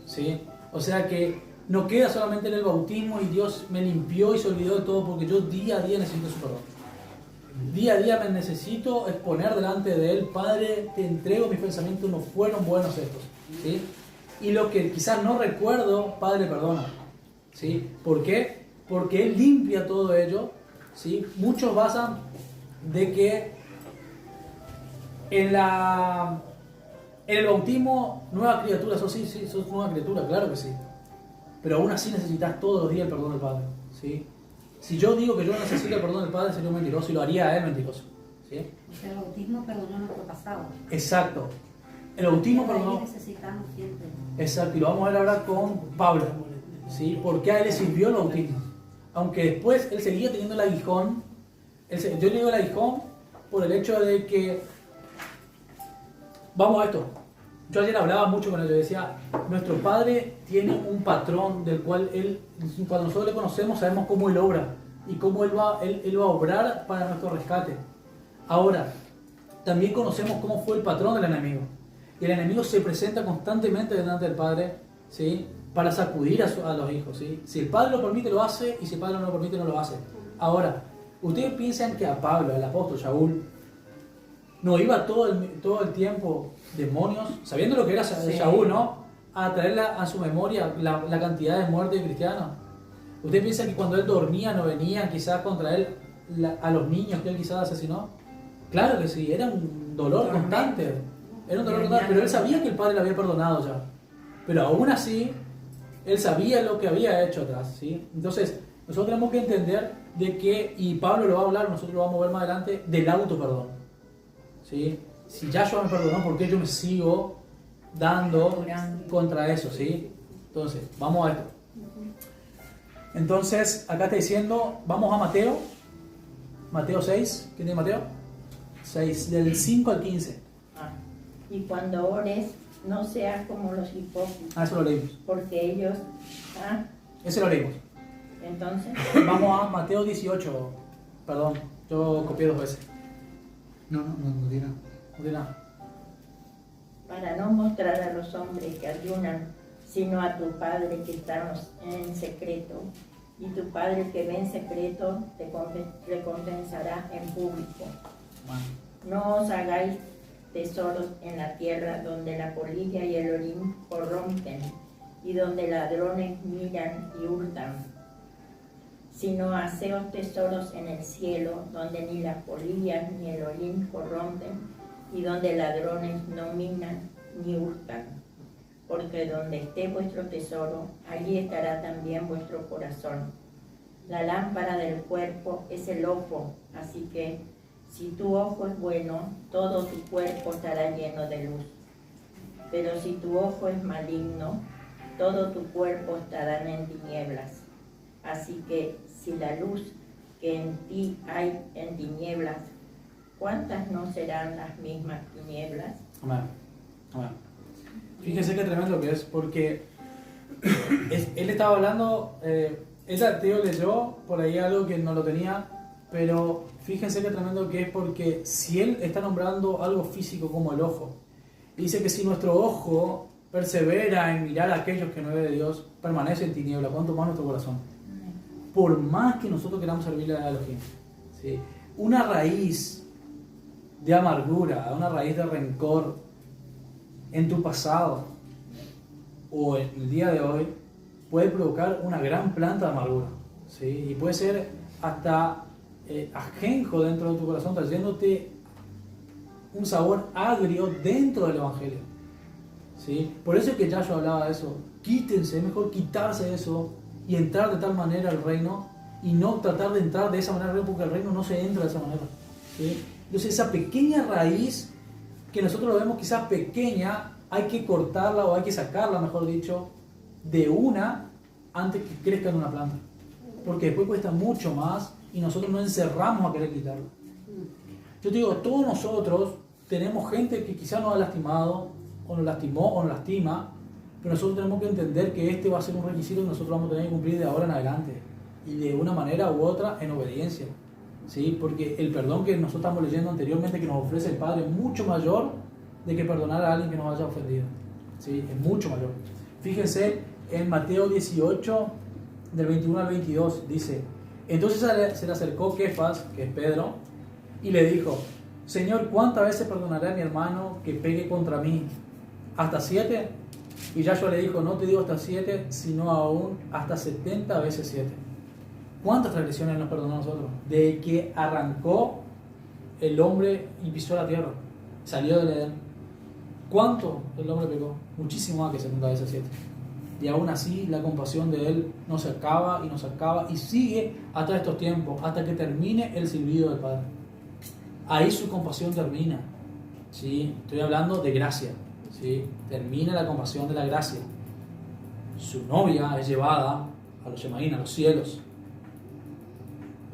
¿Sí? O sea que no queda solamente en el bautismo y Dios me limpió y se olvidó de todo, porque yo día a día necesito su perdón. Día a día me necesito exponer delante de Él. Padre, te entrego mis pensamientos, no fueron buenos estos. ¿Sí? Y lo que quizás no recuerdo, Padre, perdona. ¿Sí? ¿Por qué? Porque Él limpia todo ello. ¿Sí? Muchos basan de que en el bautismo, nueva criatura, sos nueva criatura, claro que sí. Pero aún así necesitas todos los días el perdón del Padre. ¿Sí? Si yo digo que yo no necesito el perdón del Padre, sería un mentiroso y lo haría a Él mentiroso. ¿Sí? O sea, el bautismo perdonó nuestro pasado. Exacto. El bautismo perdonó. Necesitamos siempre. Exacto, y lo vamos a ver ahora con Pablo. ¿Sí? Porque a él le sirvió el bautismo. Aunque después él seguía teniendo el aguijón. Yo le digo el aguijón por el hecho de que. Vamos a esto. Yo ayer hablaba mucho con él. Yo decía: nuestro Padre tiene un patrón del cual él, cuando nosotros le conocemos, sabemos cómo Él obra y cómo Él va a obrar para nuestro rescate. Ahora, también conocemos cómo fue el patrón del enemigo. Y el enemigo se presenta constantemente delante del Padre, ¿sí? Para sacudir a los hijos. ¿Sí? Si el Padre lo permite, lo hace, y si el Padre no lo permite, no lo hace. Ahora, ustedes piensan que a Pablo, el apóstol Shaul, no iba todo el tiempo demonios, sabiendo lo que era Shaul, ¿no? A traer a su memoria la cantidad de muertes de cristianos. ¿Ustedes piensan que cuando él dormía no venían quizás contra él a los niños que él quizás asesinó? Claro que sí, era un dolor constante. Era un dolor constante, pero él sabía que el Padre le había perdonado ya. Pero aún así, él sabía lo que había hecho atrás, ¿sí? Entonces, nosotros tenemos que entender de que, y Pablo lo va a hablar, nosotros lo vamos a ver más adelante, del autoperdón. ¿Sí? Si Yahshua me perdonó, ¿por qué yo me sigo dando contra eso? ¿Sí? Entonces, vamos a esto. Entonces, acá está diciendo, vamos a Mateo 6. ¿Quién tiene Mateo? 6, del 5 al 15. Y cuando ores, no seas como los hipócritas. Eso lo leímos. Porque ellos... Ese lo leímos. Entonces... Vamos a Mateo 18. Perdón, yo copié 2 veces. No tiene nada. No tiene nada. Para no mostrar a los hombres que ayunan, sino a tu Padre que está en secreto. Y tu Padre que ve en secreto te recompensará en público. No os hagáis tesoros en la tierra donde la polilla y el orín corrompen y donde ladrones miran y hurtan, sino haceos tesoros en el cielo donde ni las polillas ni el orín corrompen y donde ladrones no minan ni hurtan, porque donde esté vuestro tesoro, allí estará también vuestro corazón. La lámpara del cuerpo es el ojo, así que si tu ojo es bueno, todo tu cuerpo estará lleno de luz. Pero si tu ojo es maligno, todo tu cuerpo estará en tinieblas. Así que si la luz que en ti hay en tinieblas, ¿cuántas no serán las mismas tinieblas? Amén. Amén. Fíjense qué tremendo que es, porque él estaba hablando, ella Teo leyó por ahí algo que no lo tenía, pero fíjense qué tremendo que es, porque si él está nombrando algo físico como el ojo, dice que si nuestro ojo persevera en mirar a aquellos que no es de Dios, permanece en tiniebla. ¿Cuánto más nuestro corazón? Por más que nosotros queramos servirle a Elohim, ¿sí? Una raíz de amargura, una raíz de rencor en tu pasado o en el día de hoy puede provocar una gran planta de amargura, ¿sí? Y puede ser hasta ajenjo dentro de tu corazón, trayéndote un sabor agrio dentro del Evangelio, ¿sí? Por eso es que Yahshua hablaba de eso. Quítense, es mejor quitarse eso y entrar de tal manera al reino y no tratar de entrar de esa manera al reino, porque el reino no se entra de esa manera, ¿sí? Entonces esa pequeña raíz que nosotros lo vemos quizás pequeña, hay que cortarla o hay que sacarla, mejor dicho, de una antes que crezca en una planta, porque después cuesta mucho más y nosotros nos encerramos a querer quitarla. Yo te digo, todos nosotros tenemos gente que quizás nos ha lastimado o nos lastimó o nos lastima, pero nosotros tenemos que entender que este va a ser un requisito que nosotros vamos a tener que cumplir de ahora en adelante y de una manera u otra en obediencia, ¿sí? Porque el perdón que nosotros estamos leyendo anteriormente que nos ofrece el Padre es mucho mayor de que perdonar a alguien que nos haya ofendido, ¿sí? Es mucho mayor. Fíjense en Mateo 18 del 21 al 22 dice: entonces se le acercó Kefas, que es Pedro, y le dijo: Señor, ¿cuántas veces perdonaré a mi hermano que pegue contra mí? ¿Hasta 7? Y Yahshua le dijo: no te digo hasta 7, sino aún hasta 70 veces 7. ¿Cuántas transgresiones nos perdonó a nosotros? De que arrancó el hombre y pisó la tierra, salió del Edén. ¿Cuánto el hombre pecó? Muchísimo más que 70 veces 7. Y aún así la compasión de Él no se acaba y no se acaba y sigue hasta estos tiempos, hasta que termine el silbido del Padre. Ahí su compasión termina, ¿sí? Estoy hablando de gracia, ¿sí? Termina la compasión de la gracia. Su novia es llevada a los Shemaín, a los cielos.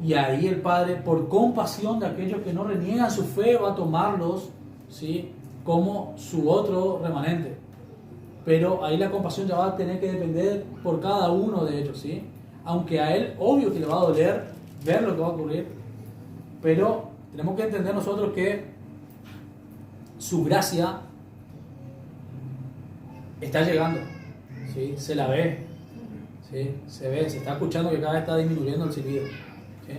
Y ahí el Padre, por compasión de aquellos que no reniegan su fe, va a tomarlos, ¿sí? Como su otro remanente. Pero ahí la compasión ya va a tener que depender por cada uno de ellos, ¿sí? Aunque a él, obvio que le va a doler ver lo que va a ocurrir, pero tenemos que entender nosotros que su gracia está llegando, ¿sí? Se la ve, ¿sí? Se ve, se está escuchando que cada vez está disminuyendo el silbido, ¿sí?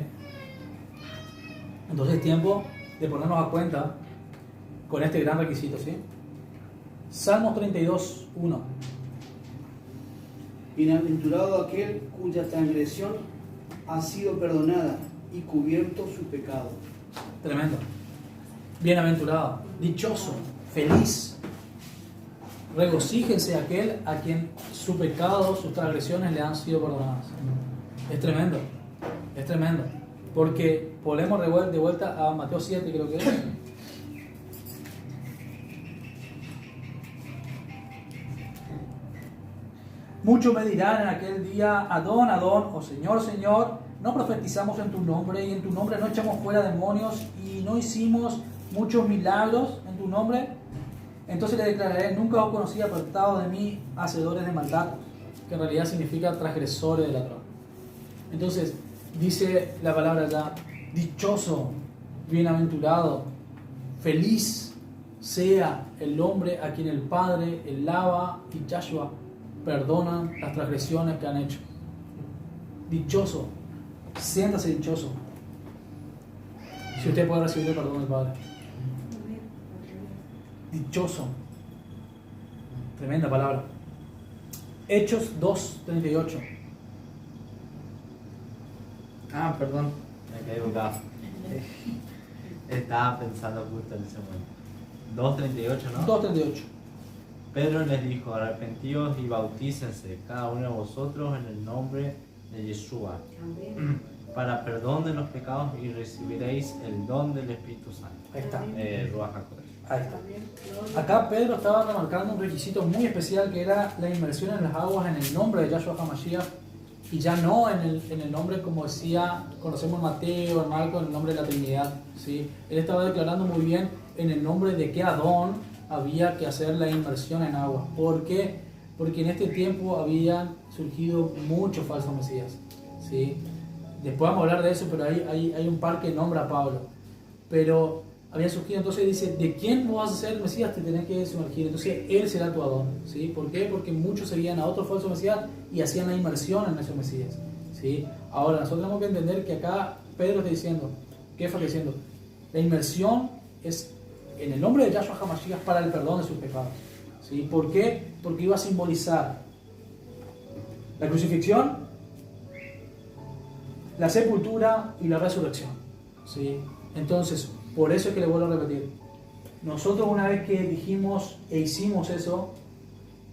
Entonces es tiempo de ponernos a cuenta con este gran requisito, ¿sí? Salmos 32, 1. Bienaventurado aquel cuya transgresión ha sido perdonada y cubierto su pecado. Tremendo. Bienaventurado, dichoso, feliz. Regocíjense aquel a quien su pecado, sus transgresiones le han sido perdonadas. Es tremendo, es tremendo. Porque volvemos de vuelta a Mateo 7, creo que es. Muchos me dirán en aquel día: Adón, Adón, o Señor, Señor, no profetizamos en tu nombre, y en tu nombre no echamos fuera demonios, y no hicimos muchos milagros en tu nombre. Entonces le declararé: nunca os conocí, apartados de mí, hacedores de maldad, que en realidad significa transgresores de la Torá. Entonces dice la palabra ya: dichoso, bienaventurado, feliz sea el hombre a quien el Padre, el Abba y Yahshua perdonan las transgresiones que han hecho. Dichoso, siéntase dichoso si usted puede recibir el perdón del Padre. Dichoso, tremenda palabra. Hechos 2:38. Perdón, me quedé equivocado. Estaba pensando justo en ese momento. 2:38, ¿no? 2:38. Pedro les dijo: arrepentíos y bautícense cada uno de vosotros en el nombre de Yeshua para perdón de los pecados y recibiréis el don del Espíritu Santo. Ahí está. Ruach HaKodesh. Ahí está. Acá Pedro estaba remarcando un requisito muy especial, que era la inmersión en las aguas en el nombre de Yahshua HaMashiach, y ya no en el nombre, como decía, conocemos en Mateo, en Marcos, en el nombre de la Trinidad, ¿sí? Él estaba declarando muy bien en el nombre de qué Adón había que hacer la inmersión en agua. ¿Por qué? Porque en este tiempo habían surgido muchos falsos mesías, ¿sí? Después vamos a hablar de eso, pero hay un par que nombra a Pablo. Pero había surgido. Entonces dice, ¿de quién vas a ser el Mesías? Te tenés que sumergir. Entonces él será tu Adón, ¿sí? ¿Por qué? Porque muchos seguían a otro falso Mesías y hacían la inmersión en esos Mesías, ¿sí? Ahora nosotros tenemos que entender que acá Pedro está diciendo, ¿qué está diciendo? La inmersión es en el nombre de Yahshua HaMashiach para el perdón de sus pecados, ¿sí? ¿Por qué? Porque iba a simbolizar la crucifixión, la sepultura y la resurrección, ¿sí? Entonces, por eso es que le vuelvo a repetir. Nosotros una vez que dijimos e hicimos eso,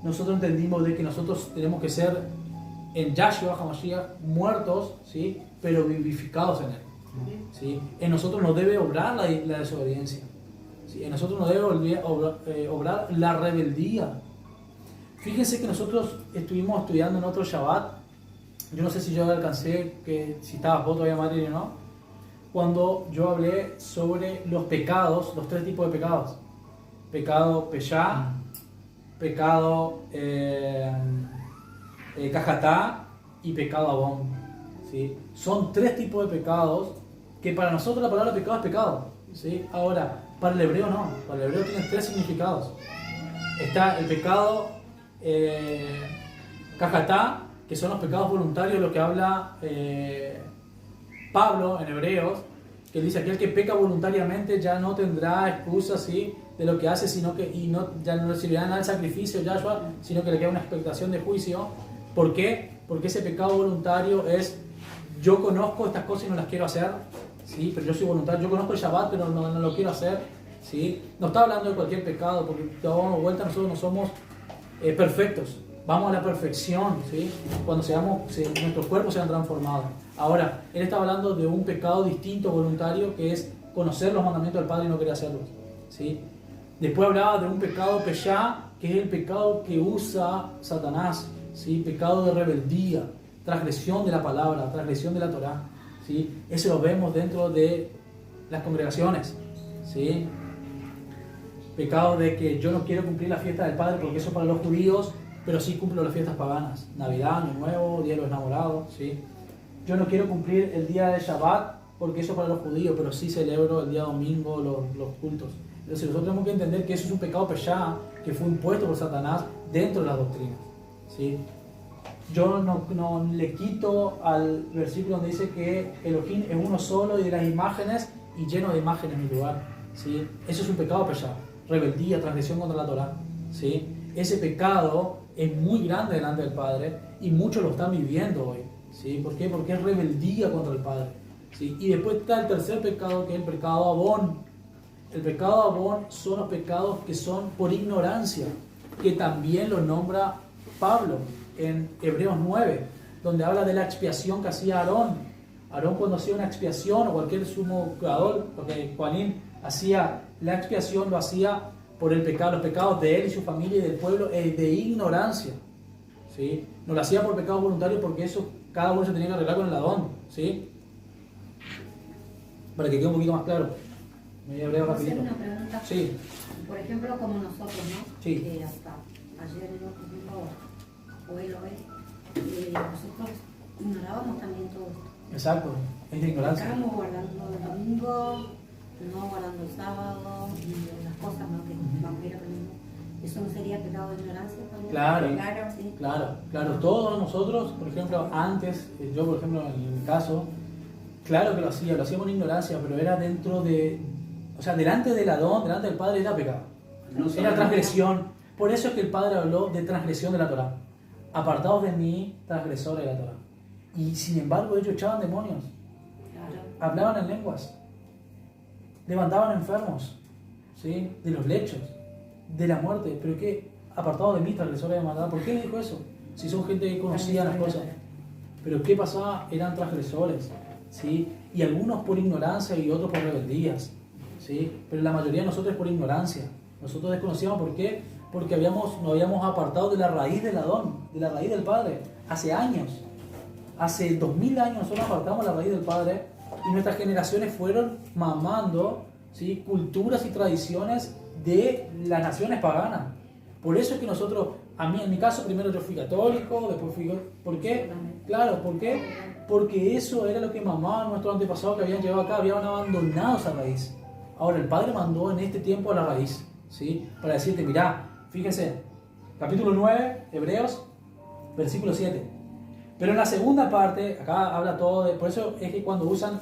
nosotros entendimos de que nosotros tenemos que ser en Yahshua HaMashiach muertos, ¿sí? Pero vivificados en él, ¿sí? En nosotros nos debe obrar la desobediencia, ¿sí? En nosotros nos debe obrar la rebeldía. Fíjense que nosotros estuvimos estudiando en otro Shabbat. Yo no sé si yo alcancé, si estabas vos todavía, Madrid, o no, cuando yo hablé sobre los pecados, los 3 tipos de pecados. Pecado Peshá, pecado Cajatá y pecado Abón, ¿sí? Son 3 tipos de pecados que para nosotros la palabra pecado es pecado, ¿sí? Ahora, para el hebreo no, para el hebreo tiene 3 significados. Está el pecado Cajatá, que son los pecados voluntarios, lo que habla Pablo en Hebreos, que dice: aquel que peca voluntariamente ya no tendrá excusa, ¿sí?, de lo que hace, sino que ya no recibirá nada del sacrificio de Yahshua, sino que le queda una expectación de juicio. ¿Por qué? Porque ese pecado voluntario es: yo conozco estas cosas y no las quiero hacer, ¿sí?, pero yo soy voluntario. Yo conozco el Shabbat, pero no lo quiero hacer, ¿sí? No está hablando de cualquier pecado, porque damos vuelta, nosotros no somos perfectos. Vamos a la perfección, ¿sí?, cuando nuestros cuerpos sean transformados. Ahora, él está hablando de un pecado distinto, voluntario, que es conocer los mandamientos del Padre y no querer hacerlos, ¿sí? Después hablaba de un pecado peshá, que es el pecado que usa Satanás, ¿sí? Pecado de rebeldía, transgresión de la palabra, transgresión de la Torá, ¿sí? Eso lo vemos dentro de las congregaciones, ¿sí? Pecado de que yo no quiero cumplir la fiesta del Padre porque eso es para los judíos, pero sí cumplo las fiestas paganas, Navidad, Año Nuevo, Día de los Enamorados, ¿sí? Yo no quiero cumplir el día de Shabbat porque eso es para los judíos, pero sí celebro el día domingo los cultos. Entonces nosotros tenemos que entender que eso es un pecado peshá que fue impuesto por Satanás dentro de las doctrinas, ¿sí? Yo no le quito al versículo donde dice que Elohim es uno solo y de las imágenes y lleno de imágenes en mi lugar, ¿sí? Eso es un pecado peshá, rebeldía, transgresión contra la Torá, ¿sí? Ese pecado es muy grande delante del Padre y muchos lo están viviendo hoy, ¿sí? ¿Por qué? Porque es rebeldía contra el Padre, ¿sí? Y después está el tercer pecado, que es el pecado abón. El pecado abón son los pecados que son por ignorancia, que también lo nombra Pablo en Hebreos 9, donde habla de la expiación que hacía Aarón. Aarón, cuando hacía una expiación, o cualquier sumo creador, porque Juanín hacía la expiación, lo hacía por el pecado, los pecados de él y su familia y del pueblo, de ignorancia, ¿sí? No lo hacía por pecados voluntarios, porque eso cada uno se tenía que arreglar con el Adón, ¿sí? Para que quede un poquito más claro. Me voy a abrir rapidito. Una pregunta. Sí. Por ejemplo, como nosotros, ¿no? Sí. Que hasta ayer, hoy lo es, nosotros ignorábamos también todo esto. Exacto, es de ignorancia. Estábamos guardando el domingo, no guardando el sábado, y las cosas, ¿no?, que vamos a ir aprendiendo. ¿Eso no sería pecado de ignorancia también? Claro, Sí. Claro. Todos nosotros, por ejemplo, antes, yo por ejemplo en mi caso, claro que lo hacíamos en ignorancia, pero era dentro de, o sea, delante del Adón, delante del Padre era pecado. Era transgresión. Por eso es que el Padre habló de transgresión de la Torá. Apartados de mí, transgresores de la Torá. Y sin embargo ellos echaban demonios, hablaban en lenguas, levantaban enfermos, ¿sí?, de los lechos, de la muerte. Pero ¿qué? Apartados de mí, transgresores de maldad. ¿Por qué le dijo eso? Si son gente que conocía las cosas. Pero ¿qué pasaba? Eran transgresores, ¿sí? Y algunos por ignorancia y otros por rebeldías, ¿sí? Pero la mayoría de nosotros es por ignorancia. Nosotros desconocíamos. ¿Por qué? Porque nos habíamos apartado de la raíz del Adón, de la raíz del Padre, hace años. Hace 2000 años nosotros apartamos la raíz del Padre y nuestras generaciones fueron mamando, ¿sí?, culturas y tradiciones de las naciones paganas. Por eso es que nosotros, en mi caso, primero yo fui católico, después fui... ¿Por qué? Claro, ¿por qué? Porque eso era lo que mamaban nuestros antepasados que habían llegado acá, habían abandonado esa raíz. Ahora, el Padre mandó en este tiempo a la raíz, ¿sí? Para decirte, mirá, fíjense, capítulo 9, Hebreos, versículo 7. Pero en la segunda parte, acá habla todo de... Por eso es que cuando usan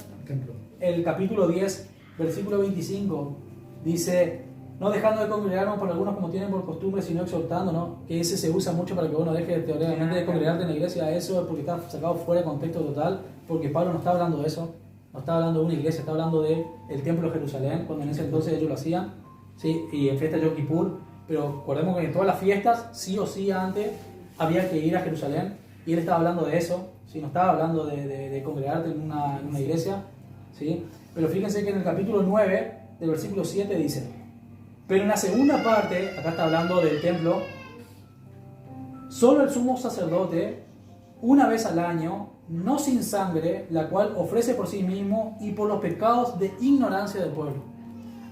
el capítulo 10, versículo 25, dice, no dejando de congregarnos por algunos como tienen por costumbre, sino exhortando, ¿no? Que ese se usa mucho para que uno deje teóricamente de congregarte en la iglesia. Eso es porque está sacado fuera de contexto total, porque Pablo no está hablando de eso, no está hablando de una iglesia, está hablando del templo de Jerusalén, cuando en ese entonces ellos lo hacían, ¿sí? Y en fiesta de Yom Kippur, pero recordemos que en todas las fiestas, sí o sí antes, había que ir a Jerusalén, y él estaba hablando de eso, ¿sí? No estaba hablando de congregarte en una iglesia, ¿sí? Pero fíjense que en el capítulo 9, del versículo 7 dice, pero en la segunda parte, acá está hablando del templo, solo el sumo sacerdote, una vez al año, no sin sangre, la cual ofrece por sí mismo y por los pecados de ignorancia del pueblo.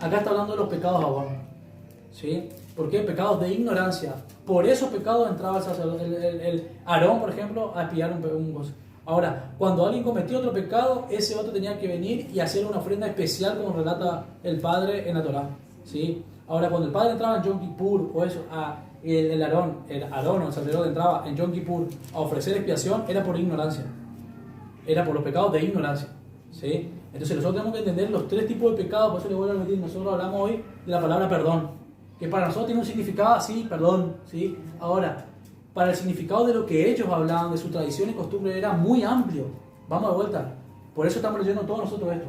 Acá está hablando de los pecados abonos, ¿sí? ¿Por qué? Pecados de ignorancia. Por esos pecados entraba el sacerdote, el Aarón, por ejemplo, a espiar un gozo. Ahora, cuando alguien cometió otro pecado, ese otro tenía que venir y hacer una ofrenda especial, como relata el Padre en la Torá, ¿sí? Ahora, cuando el Padre entraba en Yom Kippur, o eso, el Aarón o el sacerdote entraba en Yom Kippur a ofrecer expiación, era por ignorancia. Era por los pecados de ignorancia, ¿sí? Entonces nosotros tenemos que entender los tres tipos de pecados. Por eso les vuelvo a repetir, nosotros hablamos hoy de la palabra perdón, que para nosotros tiene un significado así, perdón, ¿sí? Ahora, para el significado de lo que ellos hablaban, de su tradición y costumbre, era muy amplio. Vamos de vuelta. Por eso estamos leyendo todos nosotros esto.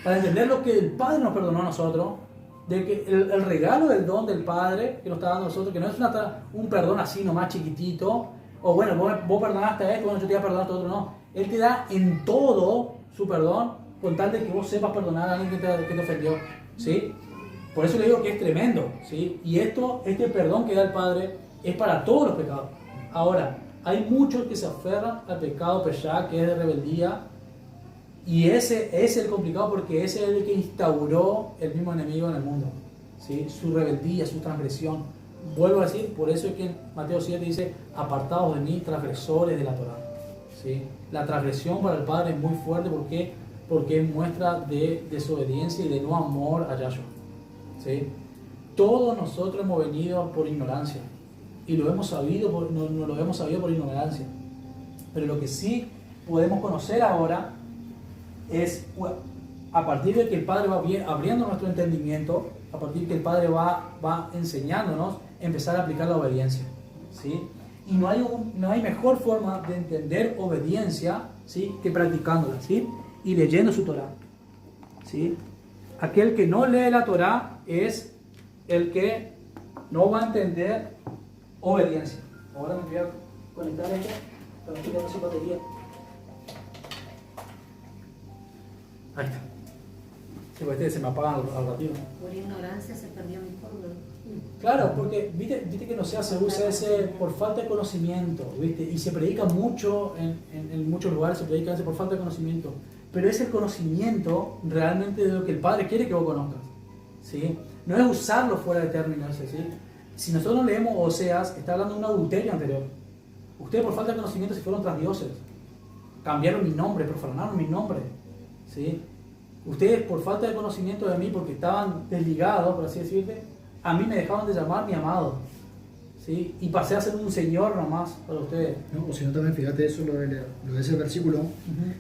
Para entender lo que el Padre nos perdonó a nosotros, de que el regalo del don del Padre que nos está dando a nosotros, que no es un perdón así nomás chiquitito, o bueno, vos perdonaste a esto, bueno, yo te voy a perdonar a este otro, no. Él te da en todo su perdón, con tal de que vos sepas perdonar a alguien que te ofendió, ¿sí? Por eso le digo que es tremendo, ¿sí? Y este perdón que da el Padre es para todos los pecados. Ahora, hay muchos que se aferran al pecado peshá, que es de rebeldía, y ese es el complicado porque ese es el que instauró el mismo enemigo en el mundo, ¿sí? Su rebeldía, su transgresión. Vuelvo a decir, por eso es que en Mateo 7 dice, apartados de mí, transgresores de la Torá, ¿sí? La transgresión para el Padre es muy fuerte porque es muestra de desobediencia y de no amor a Yahshua, ¿sí? Todos nosotros hemos venido por ignorancia y lo hemos sabido no lo hemos sabido por ignorancia, pero lo que sí podemos conocer ahora es a partir de que el Padre va abriendo nuestro entendimiento, a partir de que el Padre va enseñándonos, empezar a aplicar la obediencia, ¿sí? Y no hay mejor forma de entender obediencia, ¿sí? Que practicándola, ¿sí? Y leyendo su Torá, ¿sí? Aquel que no lee la Torá es el que no va a entender obediencia. Ahora me voy a conectar esto para que quede sin batería. Ahí está. Sí, pues se me apagan al ratito. Por ignorancia se perdió mi pueblo. Claro, porque viste que no se usa ese por falta de conocimiento, ¿viste? Y se predica mucho en muchos lugares, se predica ese por falta de conocimiento. Pero es el conocimiento realmente de lo que el Padre quiere que vos conozcas, ¿sí? No es usarlo fuera de término ese, ¿sí? Si nosotros leemos Oseas, está hablando de un adulterio anterior. Ustedes por falta de conocimiento se fueron tras dioses, cambiaron mi nombre, profanaron mi nombre, ¿sí? Ustedes por falta de conocimiento de mí, porque estaban desligados, por así decirte, a mí me dejaron de llamar mi amado, ¿sí? Y pasé a ser un señor nomás para ustedes. No, o si no también fíjate eso, lo de ese versículo,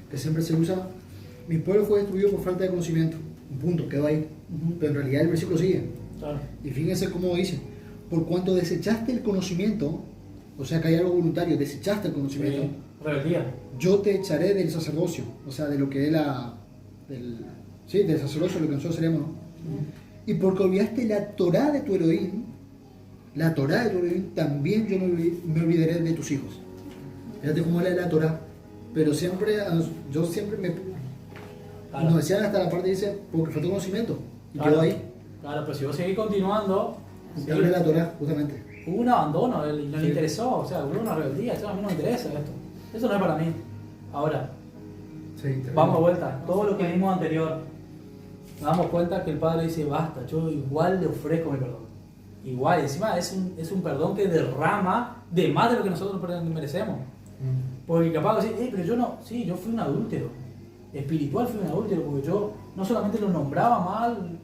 que siempre se usa, mi pueblo fue destruido por falta de conocimiento, un punto, quedó ahí, pero en realidad el versículo sigue. Claro. Y fíjense cómo dice, por cuanto desechaste el conocimiento, o sea que hay algo voluntario, desechaste el conocimiento, rebeldía. Yo te echaré del sacerdocio, o sea, de lo que es del sacerdocio, lo que nosotros seremos, ¿no? Y porque olvidaste la Torá de tu Elohim, también yo me olvidaré de tus hijos. Fíjate cómo es la Torá. Pero yo siempre nos decían hasta la parte dice, porque falta conocimiento. Y claro, quedó ahí. Claro, pero si vos seguís continuando, sí, habla la Torá, justamente. Hubo un abandono, no le interesó, o sea, hubo una rebeldía, eso a mí no me interesa esto. Eso no es para mí. Ahora, vamos de vuelta, todo lo que vimos anterior, nos damos cuenta que el Padre dice, basta, yo igual le ofrezco mi perdón. Igual, encima es un perdón que derrama de más de lo que nosotros merecemos. Porque capaz de decir, pero yo no, sí, yo fui un adúltero. espiritual fui un adúltero, porque yo no solamente lo nombraba mal,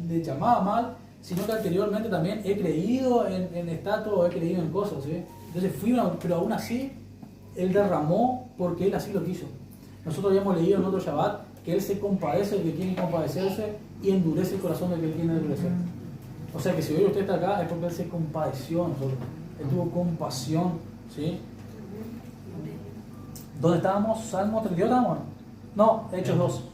le llamaba mal, sino que anteriormente también he creído en estatuas, he creído en cosas, ¿sí? Entonces pero aún así, Él derramó porque Él así lo quiso. Nosotros habíamos leído en otro Shabbat que Él se compadece del que quiere compadecerse y endurece el corazón del que Él quiere endurecer. O sea que si hoy usted está acá es porque Él se compadeció a nosotros. Él tuvo compasión, ¿sí? ¿Dónde estábamos? ¿Salmo 32 estábamos? No, Hechos 2.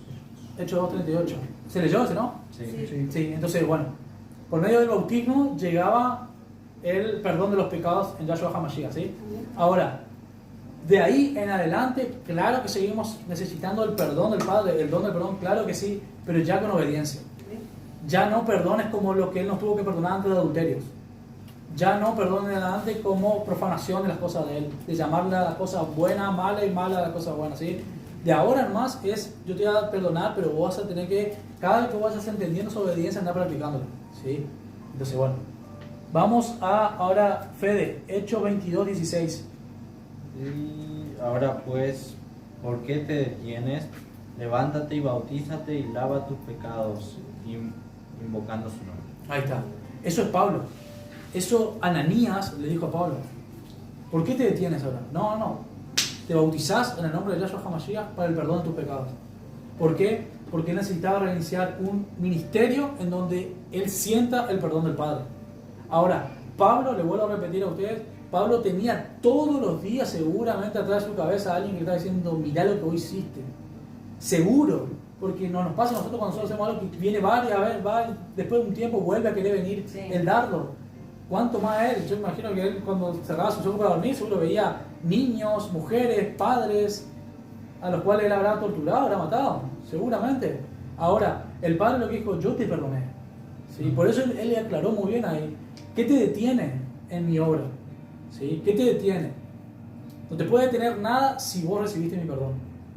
Hechos 2, 38. ¿Se leyó ese, no? Sí. Entonces, bueno, por medio del bautismo llegaba el perdón de los pecados en Yahshua HaMashiach, ¿sí? Ahora, de ahí en adelante, claro que seguimos necesitando el perdón del Padre, el don del perdón, claro que sí, pero ya con obediencia. Ya no perdones como lo que Él nos tuvo que perdonar antes de adulterios. Ya no perdones antes como profanación de las cosas de Él, de llamarle a las cosas buenas mala y mala a las cosas buenas, ¿sí? De ahora en más yo te voy a perdonar, pero vos vas a tener que, cada vez que vayas entendiendo su obediencia, andar practicándola, ¿sí? Entonces, bueno, vamos a ahora, Fede, Hechos 22, 16. Y ahora pues, ¿por qué te detienes? Levántate y bautízate y lava tus pecados, invocando su nombre. Ahí está. Eso es Pablo. Eso Ananías le dijo a Pablo. ¿Por qué te detienes ahora? No. Te bautizás en el nombre de Yahshua HaMashiach para el perdón de tus pecados. ¿Por qué? Porque él necesitaba reiniciar un ministerio en donde él sienta el perdón del Padre. Ahora, Pablo, le vuelvo a repetir a ustedes, Pablo tenía todos los días seguramente atrás de su cabeza a alguien que le estaba diciendo, mirá lo que hoy hiciste. Seguro, porque no nos pasa a nosotros cuando nosotros hacemos algo que viene varias veces, después de un tiempo vuelve a querer venir el dardo. ¿Cuánto más él? Yo imagino que él cuando cerraba sus ojos para dormir seguro veía niños, mujeres, padres a los cuales él habrá torturado, habrá matado, seguramente. Ahora, el Padre lo que dijo, yo te perdoné. ¿Sí? Por eso él le aclaró muy bien ahí. ¿Qué te detiene en mi obra? ¿Sí? ¿Qué te detiene? No te puede detener nada si vos recibiste mi perdón.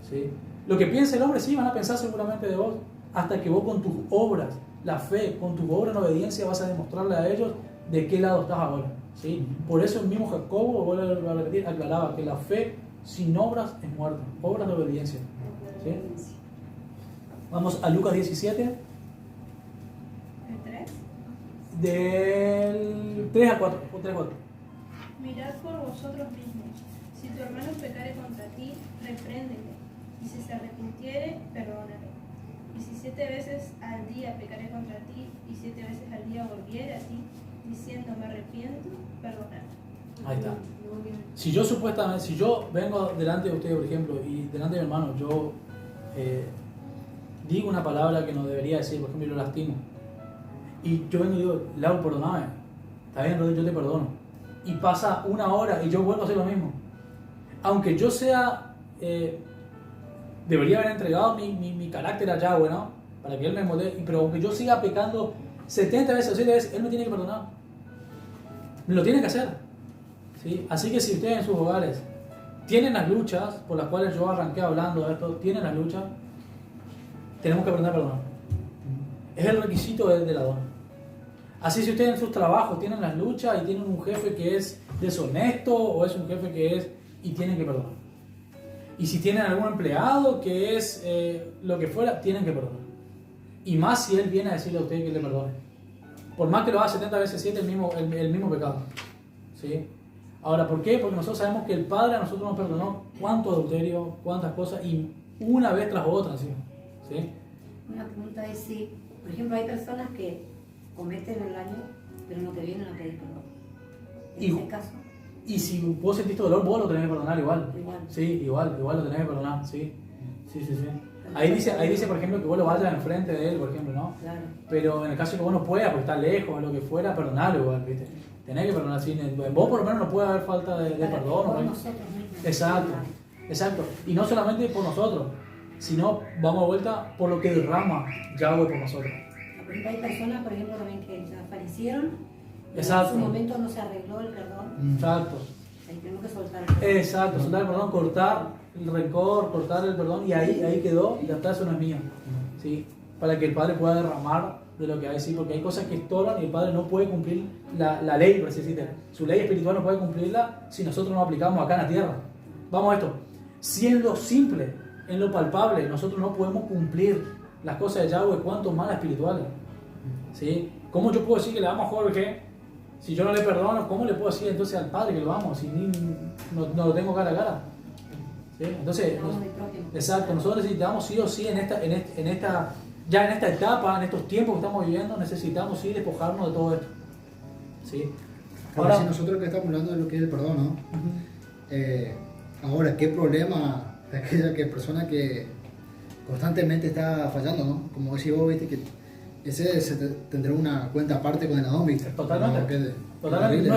¿Sí? Lo que piensa el hombre, sí, van a pensar seguramente de vos, hasta que vos con tus obras, la fe, con tus obras en obediencia vas a demostrarle a ellos de qué lado estás ahora. ¿Sí? Por eso el mismo Jacobo, vuelvo a repetir, aclaraba que la fe sin obras es muerta. Obras de obediencia. ¿Sí? Vamos a Lucas 17. ¿El 3? Del 3 a 4. Mirad por vosotros mismos. Si tu hermano pecare contra ti, repréndele. Y si se arrepintiere, perdónale. Y si 7 veces al día pecare contra ti, y 7 veces al día volviere a ti, diciendo me arrepiento, perdónale. Ahí está. Si yo vengo delante de usted, por ejemplo, y delante de mi hermano, yo digo una palabra que no debería decir, por ejemplo, y lo lastimo, y yo vengo y digo, Lau, perdóname, está bien, Rodri, yo te perdono, y pasa una hora y yo vuelvo a hacer lo mismo, aunque yo sea, debería haber entregado mi carácter a Yahweh, ¿no? Para que Él me moleste, pero aunque yo siga pecando 70 veces o 7 veces, Él me tiene que perdonar, me lo tiene que hacer. ¿Sí? Así que si ustedes en sus hogares tienen las luchas por las cuales yo arranqué hablando de esto, tienen las luchas, tenemos que aprender a perdonar. Es el requisito del Adón. Así si ustedes en sus trabajos tienen las luchas y tienen un jefe que es deshonesto o es un jefe que es y tienen que perdonar. Y si tienen algún empleado que es lo que fuera, tienen que perdonar. Y más si él viene a decirle a ustedes que le perdone. Por más que lo haga 70 veces 7, el mismo pecado. ¿Sí? Ahora, ¿por qué? Porque nosotros sabemos que el Padre a nosotros nos perdonó cuánto adulterio, cuántas cosas, y una vez tras otra, ¿sí? ¿Sí? Una pregunta es si, por ejemplo, hay personas que cometen el daño, pero no te vienen a pedir perdón. En ese caso. Y si vos sentiste dolor, vos lo tenés que perdonar igual. Igual. Sí, igual lo tenés que perdonar, sí. Sí. Ahí dice, por ejemplo, que vos lo vayas enfrente de él, por ejemplo, ¿no? Claro. Pero en el caso de que vos no puedas, porque está lejos o lo que fuera, perdonarlo igual, ¿viste? Tenés que perdonar, sí. En vos por lo menos no puede haber falta de perdón. Por nosotros mismos. Exacto. Y no solamente por nosotros, sino, vamos de vuelta, por lo que derrama Yahweh por nosotros. Porque hay personas, por ejemplo, también que ya fallecieron, exacto. En su momento no se arregló el perdón. Exacto. Ahí tenemos que soltar el perdón. Exacto, soltar el perdón, cortar el rencor, cortar el perdón, y ahí quedó, y ya está, eso no es mío. ¿Sí? Para que el Padre pueda derramar de lo que hay, sí, porque hay cosas que estorban y el Padre no puede cumplir la ley, por así decirlo. Su ley espiritual no puede cumplirla si nosotros no aplicamos acá en la tierra. Vamos a esto. Siendo simple en lo palpable. Nosotros no podemos cumplir las cosas de Yahweh, cuanto más las espirituales. ¿Sí? ¿Cómo yo puedo decir que le amo a Jorge si yo no le perdono? ¿Cómo le puedo decir entonces al Padre que lo amo si no lo tengo cara a cara? ¿Sí? Entonces, exacto, nosotros necesitamos sí o sí en esta etapa, en estos tiempos que estamos viviendo, necesitamos sí despojarnos de todo esto. ¿Sí? Ahora, si nosotros que estamos hablando de lo que es el perdón, ¿no? Ahora, ¿qué problema de aquella persona que constantemente está fallando, ¿no? Como decís vos, viste, que ese tendrá una cuenta aparte con el Adón, ¿viste? Totalmente. Totalmente.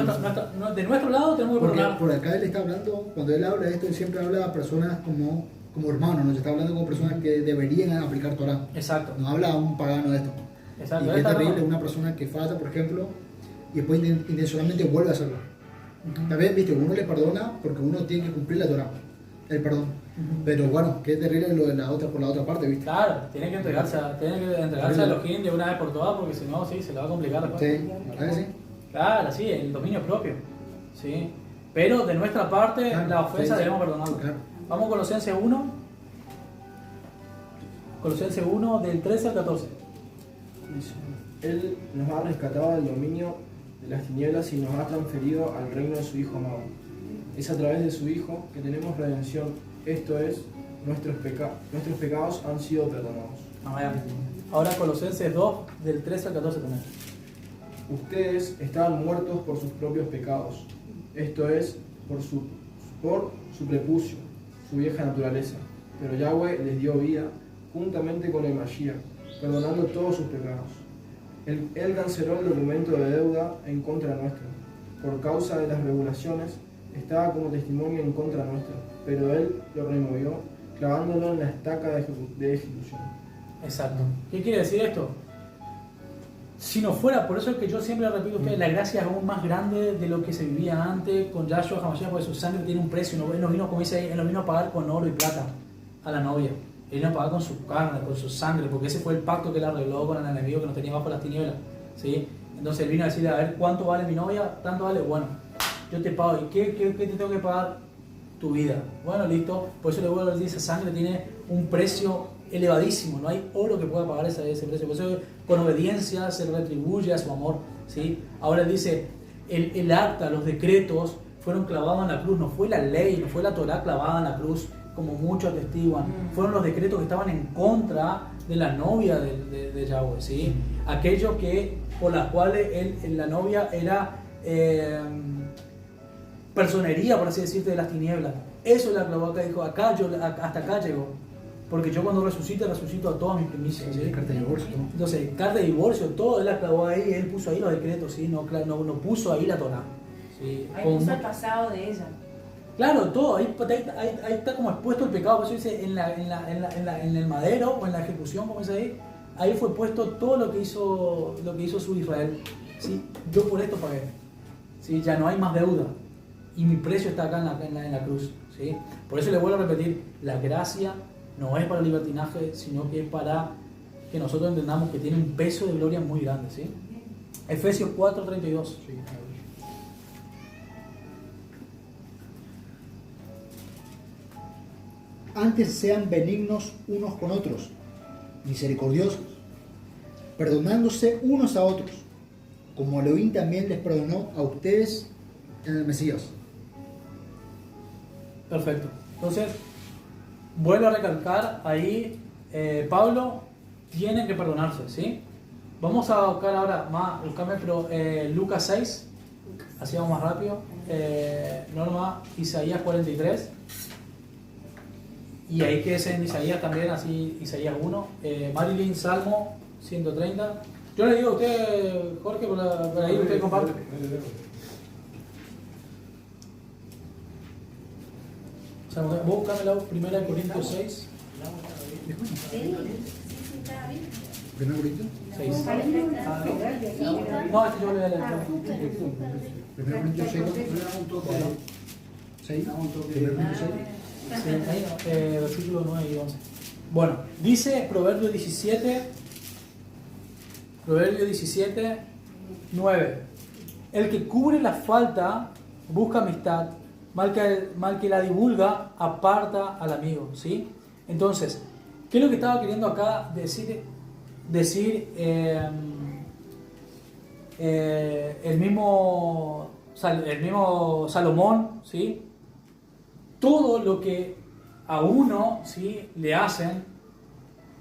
De nuestro lado tenemos que perdonar. Por acá él está hablando, cuando él habla de esto, él siempre habla a personas como hermanos, ¿no? Está hablando con personas que deberían aplicar Torah. Exacto. No habla a un pagano de esto. Exacto. Y que es terrible una persona que falla, por ejemplo, y después intencionalmente vuelve a hacerlo. También, viste, uno le perdona porque uno tiene que cumplir la Torah, el perdón. Pero bueno, qué terrible lo de por la otra parte, ¿viste? Claro, tiene que entregarse a los de una vez por todas, porque si no, sí, se le va a complicar después. Sí, ¿verdad que sí? Claro, sí, el dominio propio. ¿Sí? Pero de nuestra parte, claro, la ofensa debemos perdonarla. Claro. Vamos a Colosenses 1. Colosenses 1, del 13 al 14. Él nos ha rescatado del dominio de las tinieblas y nos ha transferido al reino de su Hijo amado. Es a través de su Hijo que tenemos redención, esto es, nuestros pecados han sido perdonados. Ahora Colosenses 2, del 13 al 14 también. Ustedes estaban muertos por sus propios pecados, esto es, por su prepucio, su vieja naturaleza. Pero Yahweh les dio vida juntamente con el Mashiach, perdonando todos sus pecados. Él canceló el documento de deuda en contra nuestra. Por causa de las regulaciones, estaba como testimonio en contra nuestra, pero Él lo removió, clavándolo en la estaca de ejecución. Exacto. ¿Qué quiere decir esto? Si no fuera, por eso es que yo siempre le repito a ustedes, la gracia es aún más grande de lo que se vivía antes con Yahshua HaMashiach, porque su sangre tiene un precio. Él no vino, como dice ahí, Él no vino a pagar con oro y plata a la novia. Él vino a pagar con su carne, con su sangre, porque ese fue el pacto que él arregló con el enemigo que nos tenía bajo las tinieblas. ¿Sí? Entonces él vino a decirle, a ver, ¿cuánto vale mi novia? Tanto vale, bueno, yo te pago. ¿Y qué te tengo que pagar? Tu vida. Bueno, listo. Por eso le vuelvo a decir, esa sangre tiene un precio elevadísimo. No hay oro que pueda pagar ese precio. Por eso con obediencia se retribuye a su amor. ¿Sí? Ahora él dice, el acta, los decretos fueron clavados en la cruz. No fue la ley, no fue la Torah clavada en la cruz, como muchos atestiguan. Fueron los decretos que estaban en contra de la novia de Yahweh, ¿sí? Aquellos que, por las cuales la novia era personería, por así decirte, de las tinieblas. Eso la clavó acá, dijo, hasta acá llegó. Porque yo cuando resucito a todas mis primicias. ¿Sí? Carta de divorcio. Entonces, carta de divorcio, todo él la clavó ahí, él puso ahí los decretos, ¿sí? No puso ahí la Torah. ¿Sí? Ahí puso el pasado de ella. Claro, todo, ahí está como expuesto el pecado, por eso dice en el madero o en la ejecución, como dice ahí fue puesto todo lo que hizo su Israel. ¿Sí? Yo por esto pagué. ¿Sí? Ya no hay más deuda. Y mi precio está acá en la cruz. ¿Sí? Por eso le vuelvo a repetir, la gracia no es para el libertinaje, sino que es para que nosotros entendamos que tiene un peso de gloria muy grande. ¿Sí? Efesios 4:32. Sí. Antes sean benignos unos con otros, misericordiosos, perdonándose unos a otros, como Elohim también les perdonó a ustedes en el Mesías. Perfecto. Entonces, vuelvo a recalcar ahí, Pablo tiene que perdonarse, ¿sí? Vamos a buscar ahora más, pero Lucas 6, así vamos más rápido, Norma, Isaías 43. Y ahí que es en Isaías también, así Isaías 1, Marilyn, Salmo 130. Yo le digo a usted, Jorge, por ahí usted comparte. O sea, vos buscame la 1 Corintios 6. ¿1 Corintios? 6. No, yo le voy a leer. 1 Corintios 6. 6. 1 Corintios 6. Sí, versículo 9 y 11. Bueno, dice Proverbio 17, 9. El que cubre la falta busca amistad, mal que la divulga aparta al amigo. ¿Sí? Entonces, ¿qué es lo que estaba queriendo acá decir el mismo Salomón, ¿sí? Todo lo que a uno, ¿sí?, le hacen,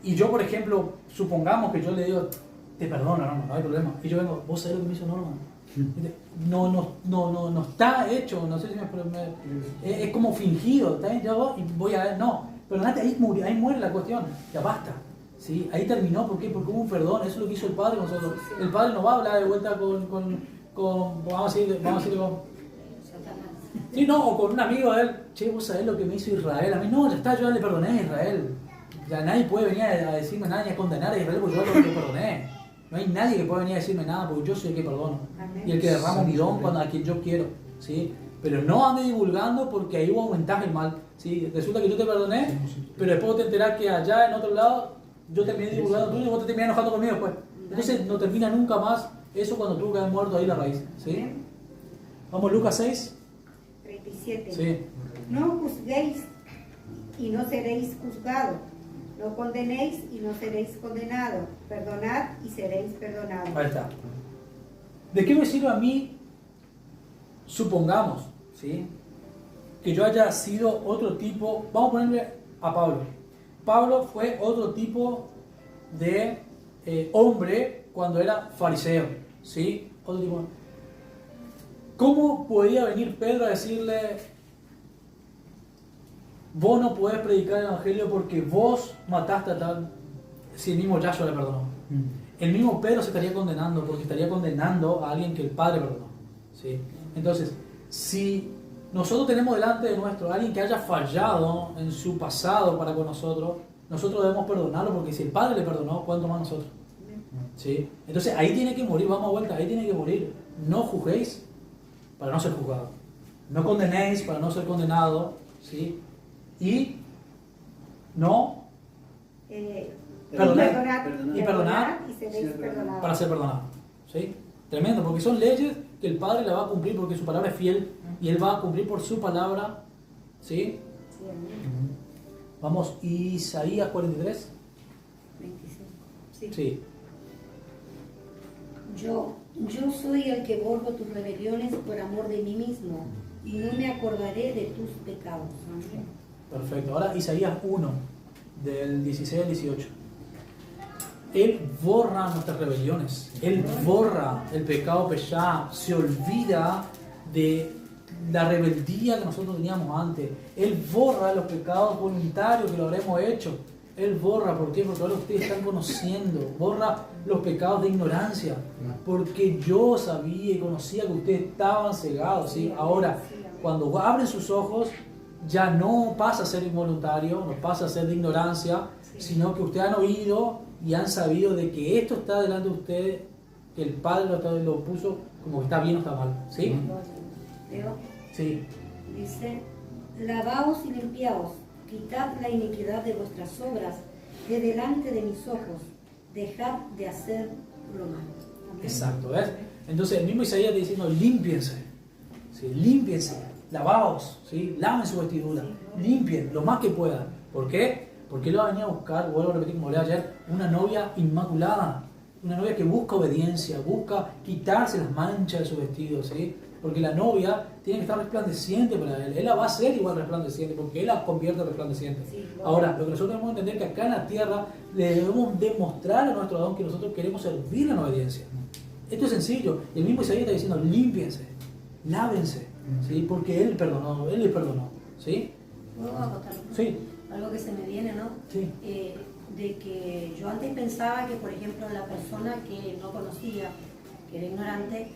y yo, por ejemplo, supongamos que yo le digo, te perdono, no hay problema, y yo vengo, vos sabés lo que me hizo Norman. No está hecho, no sé si es como fingido, ¿está bien? Yo voy a ver, no, perdonate, ahí muere la cuestión, ya basta, ¿sí? Ahí terminó, ¿por qué? Porque hubo un perdón, eso es lo que hizo el Padre con nosotros. El Padre no va a hablar de vuelta vamos a decir sí, no, o con un amigo de él, che, vos sabés lo que me hizo Israel, a mí no, ya está, yo ya le perdoné a Israel, ya nadie puede venir a decirme nada ni a condenar a Israel porque yo lo perdoné. No hay nadie que pueda venir a decirme nada porque yo soy el que perdono. Amén. Y el que derramo mi don a quien yo quiero, ¿sí? Pero no ande divulgando porque ahí vos aumentás el mal, ¿sí? Resulta que yo te perdoné, pero después vos te enterás que allá en otro lado yo terminé divulgando tuyo y vos te terminás enojando conmigo después. Entonces no termina nunca más eso cuando tuvo que haber muerto ahí la raíz, ¿sí? Vamos, Lucas 6. 37. Sí. No juzguéis y no seréis juzgados. No condenéis y no seréis condenados. Perdonad y seréis perdonados. Ahí está. ¿De qué me sirve a mí, supongamos, ¿sí?, que yo haya sido otro tipo? Vamos a ponerle a Pablo. Pablo fue otro tipo de hombre cuando era fariseo, ¿sí? Otro tipo. ¿Cómo podía venir Pedro a decirle, vos no podés predicar el evangelio porque vos mataste a tal, si el mismo Yahshua le perdonó? El mismo Pedro se estaría condenando porque estaría condenando a alguien que el Padre perdonó, ¿sí? Entonces, si nosotros tenemos delante de nuestro a alguien que haya fallado en su pasado para con nosotros debemos perdonarlo porque si el Padre le perdonó, ¿cuánto más nosotros? ¿Sí? Entonces ahí tiene que morir, vamos a vuelta, ahí tiene que morir. No juzguéis para no ser juzgados. No condenéis para no ser condenados, ¿sí? Y no perdonar y seréis perdonados para ser perdonados, ¿sí? Tremendo, porque son leyes que el Padre la va a cumplir porque su palabra es fiel y Él va a cumplir por su palabra, ¿sí? Sí. Vamos, Isaías 43. 25. Sí. Sí. Yo soy el que borro tus rebeliones por amor de mí mismo y no me acordaré de tus pecados. Amén. Perfecto. Ahora Isaías 1, del 16 al 18. Él borra nuestras rebeliones. Él borra el pecado peshá. Se olvida de la rebeldía que nosotros teníamos antes. Él borra los pecados voluntarios que lo habremos hecho. Él borra, ¿por qué? Porque ahora ustedes están conociendo. Borra los pecados de ignorancia. Porque yo sabía y conocía que ustedes estaban cegados, ¿sí? Ahora, cuando abren sus ojos, ya no pasa a ser involuntario, no pasa a ser de ignorancia, sino que ustedes han oído y han sabido de que esto está delante de ustedes, que el Padre lo puso como que está bien o está mal, ¿sí? ¿Leo? Sí. Dice, lavaos y limpiaos, quitad la iniquidad de vuestras obras de delante de mis ojos, dejad de hacer lo malo. Amén. Exacto, ¿ves? Entonces el mismo Isaías está diciendo, límpiense, ¿sí? Límpiense, lavaos, ¿sí? Laven su vestidura, limpien lo más que puedan. ¿Por qué? Porque él va a venir a buscar, vuelvo a repetir como leí ayer, una novia inmaculada, una novia que busca obediencia, busca quitarse las manchas de su vestido, ¿sí? Porque la novia tiene que estar resplandeciente para él. Él la va a hacer igual resplandeciente, porque él la convierte en resplandeciente. Sí, ahora, lo que nosotros debemos entender es que acá en la tierra le debemos demostrar a nuestro Adón que nosotros queremos servir en obediencia. Esto es sencillo. El mismo Isaías está diciendo, límpiense, lávense, ¿sí? Porque él perdonó, él les perdonó, ¿sí? ¿Puedo acotar? Sí. Algo que se me viene, ¿no? Sí. De que yo antes pensaba que, por ejemplo, la persona que no conocía, que era ignorante,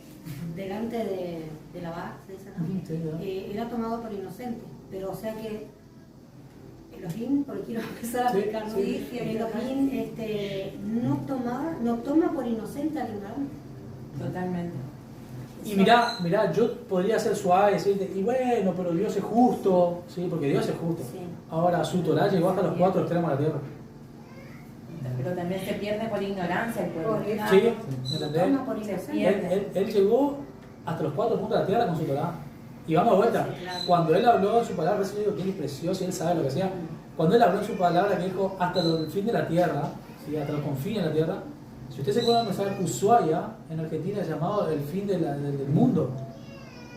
delante de la vara, ¿se dice, no? Era tomado por inocente. Pero, o sea que Elohim, porque quiero empezar a aplicar, ¿no? Sí. Elohim no toma por inocente al ignorante. Totalmente. Y mirá, yo podría ser suave y decirte, y bueno, pero Dios es justo, ¿sí? Porque Dios es justo. Sí. Ahora, su Torah llegó hasta los 4 extremos de la tierra. Pero también se pierde por ignorancia el pueblo. Sí, ¿entendés? Él llegó hasta los 4 puntos de la tierra con su Torah. Y vamos de vuelta. Sí, claro. Cuando él habló de su palabra, eso yo digo que él es precioso y él sabe lo que sea. cuando Él habló en su palabra que dijo hasta el fin de la tierra, ¿sí? Hasta los confines de la tierra, si ustedes se acuerdan pensar, Ushuaia en Argentina es llamado el fin del mundo.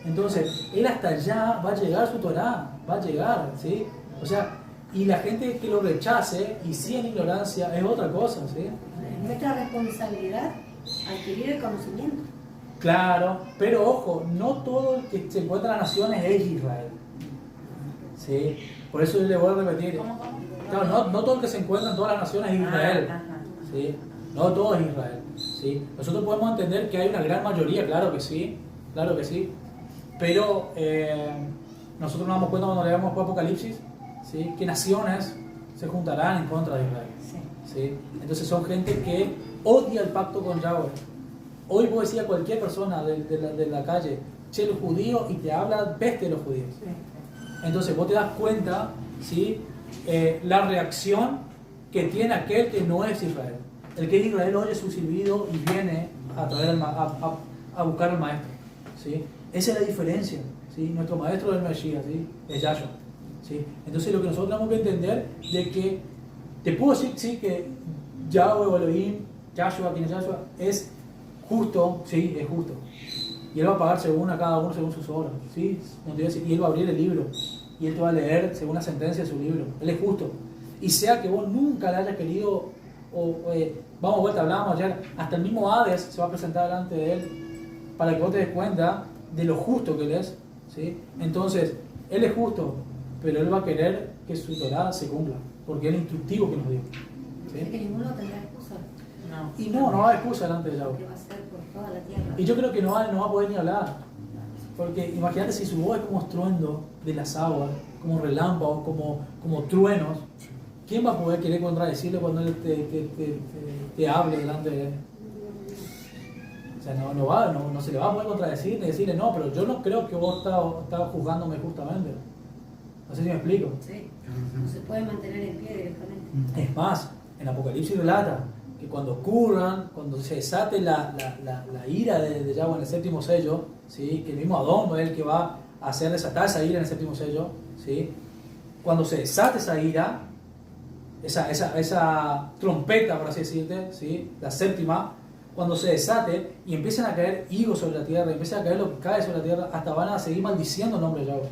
Entonces, Él hasta allá va a llegar su Torá, va a llegar, ¿sí? O sea, y la gente que lo rechace y siga en ignorancia es otra cosa, ¿sí? Es nuestra responsabilidad adquirir el conocimiento. Claro, pero ojo, no todo el que se encuentra en las naciones es Israel. ¿Sí? Por eso yo le voy a repetir. Claro, no todo el que se encuentra en todas las naciones es Israel. ¿Sí? No todo es Israel. ¿Sí? Nosotros podemos entender que hay una gran mayoría, claro que sí. Pero nosotros nos damos cuenta cuando leemos Apocalipsis, ¿sí? Que naciones se juntarán en contra de Israel. ¿Sí? Entonces son gente que odia el pacto con Yahweh. Hoy vos decís a cualquier persona de la calle, che, los judíos, y te habla peste de los judíos. Entonces vos te das cuenta, ¿sí? La reacción que tiene aquel que no es Israel. El que es Israel oye su silbido y viene a traer a buscar al maestro, ¿sí? Esa es la diferencia, ¿sí? Nuestro maestro del Mesías, ¿sí? Es Yahshua, ¿sí? Entonces lo que nosotros tenemos que entender de que te puedo decir, sí, que Yahweh o Elohim, Yahshua, quien es Yahshua, es justo, sí, es justo. Y Él va a pagar a cada uno según sus obras, ¿sí? Y Él va a abrir el libro y Él te va a leer según la sentencia de su libro. Él es justo. Y sea que vos nunca le hayas querido, vamos a vuelta, hablábamos ayer, hasta el mismo Hades se va a presentar delante de Él para que vos te des cuenta de lo justo que Él es, ¿sí? Entonces, Él es justo, pero Él va a querer que su Torá se cumpla, porque es el instructivo que nos dio, ¿sí? Es que ninguno tendrá excusa. Y no va a haber excusa delante de Yahweh. Que va a ser por toda la tierra. Y yo creo que no va a poder ni hablar. Porque imagínate si su voz es como estruendo de las aguas, como relámpagos, como truenos. ¿Quién va a poder querer contradecirle cuando Él te hable delante de Él? O sea, no se le va a poder contradecir ni decirle, no, pero yo no creo que vos estás juzgándome justamente. No sé si me explico. Sí, no se puede mantener en pie directamente. Es más, en Apocalipsis relata que cuando se desate la ira de Yahweh en el séptimo sello, ¿sí? Que el mismo Adón es el que va a hacer desatar esa ira en el séptimo sello, ¿sí? Cuando se desate esa ira, esa trompeta, por así decirte, ¿sí? La séptima, cuando se desate y empiezan a caer higos sobre la tierra, empiezan a caer lo que cae sobre la tierra, hasta van a seguir maldiciendo el nombre de Yahweh,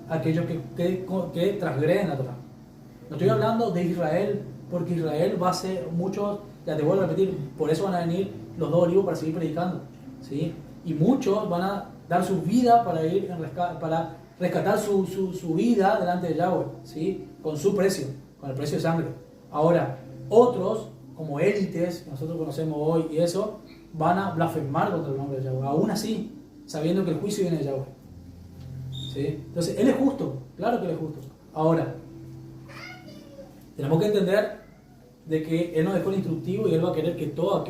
aquellos que transgreden la Torah. No estoy hablando de Israel, porque Israel va a ser muchos, ya te vuelvo a repetir, por eso van a venir los dos olivos para seguir predicando, ¿sí? Y muchos van a dar su vida para rescatar su vida delante de Yahweh, ¿sí? Con su precio, con el precio de sangre. Ahora, otros, como élites que nosotros conocemos hoy y eso, van a blasfemar contra el nombre de Yahweh, aún así, sabiendo que el juicio viene de Yahweh, ¿sí? Entonces, Él es justo, claro que Él es justo. Ahora, tenemos que entender de que Él nos dejó el instructivo y Él va a querer que todos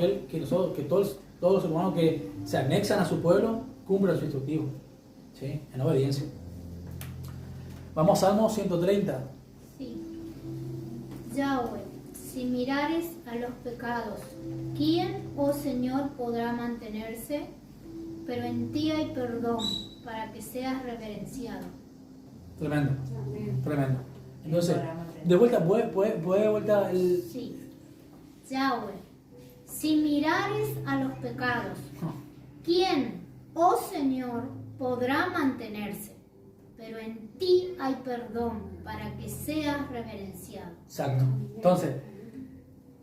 los hermanos que se anexan a su pueblo cumplan su instructivo, ¿sí? En obediencia. Vamos a Salmo 130. Sí. Yahweh, si mirares a los pecados, ¿quién, oh Señor, podrá mantenerse? Pero en ti hay perdón para que seas reverenciado. Tremendo. Entonces, de vuelta, ¿puede de vuelta el...? Sí. Yahweh, si mirares a los pecados, ¿quién, oh Señor, podrá mantenerse? Pero en ti hay perdón para que seas reverenciado. Exacto. Entonces,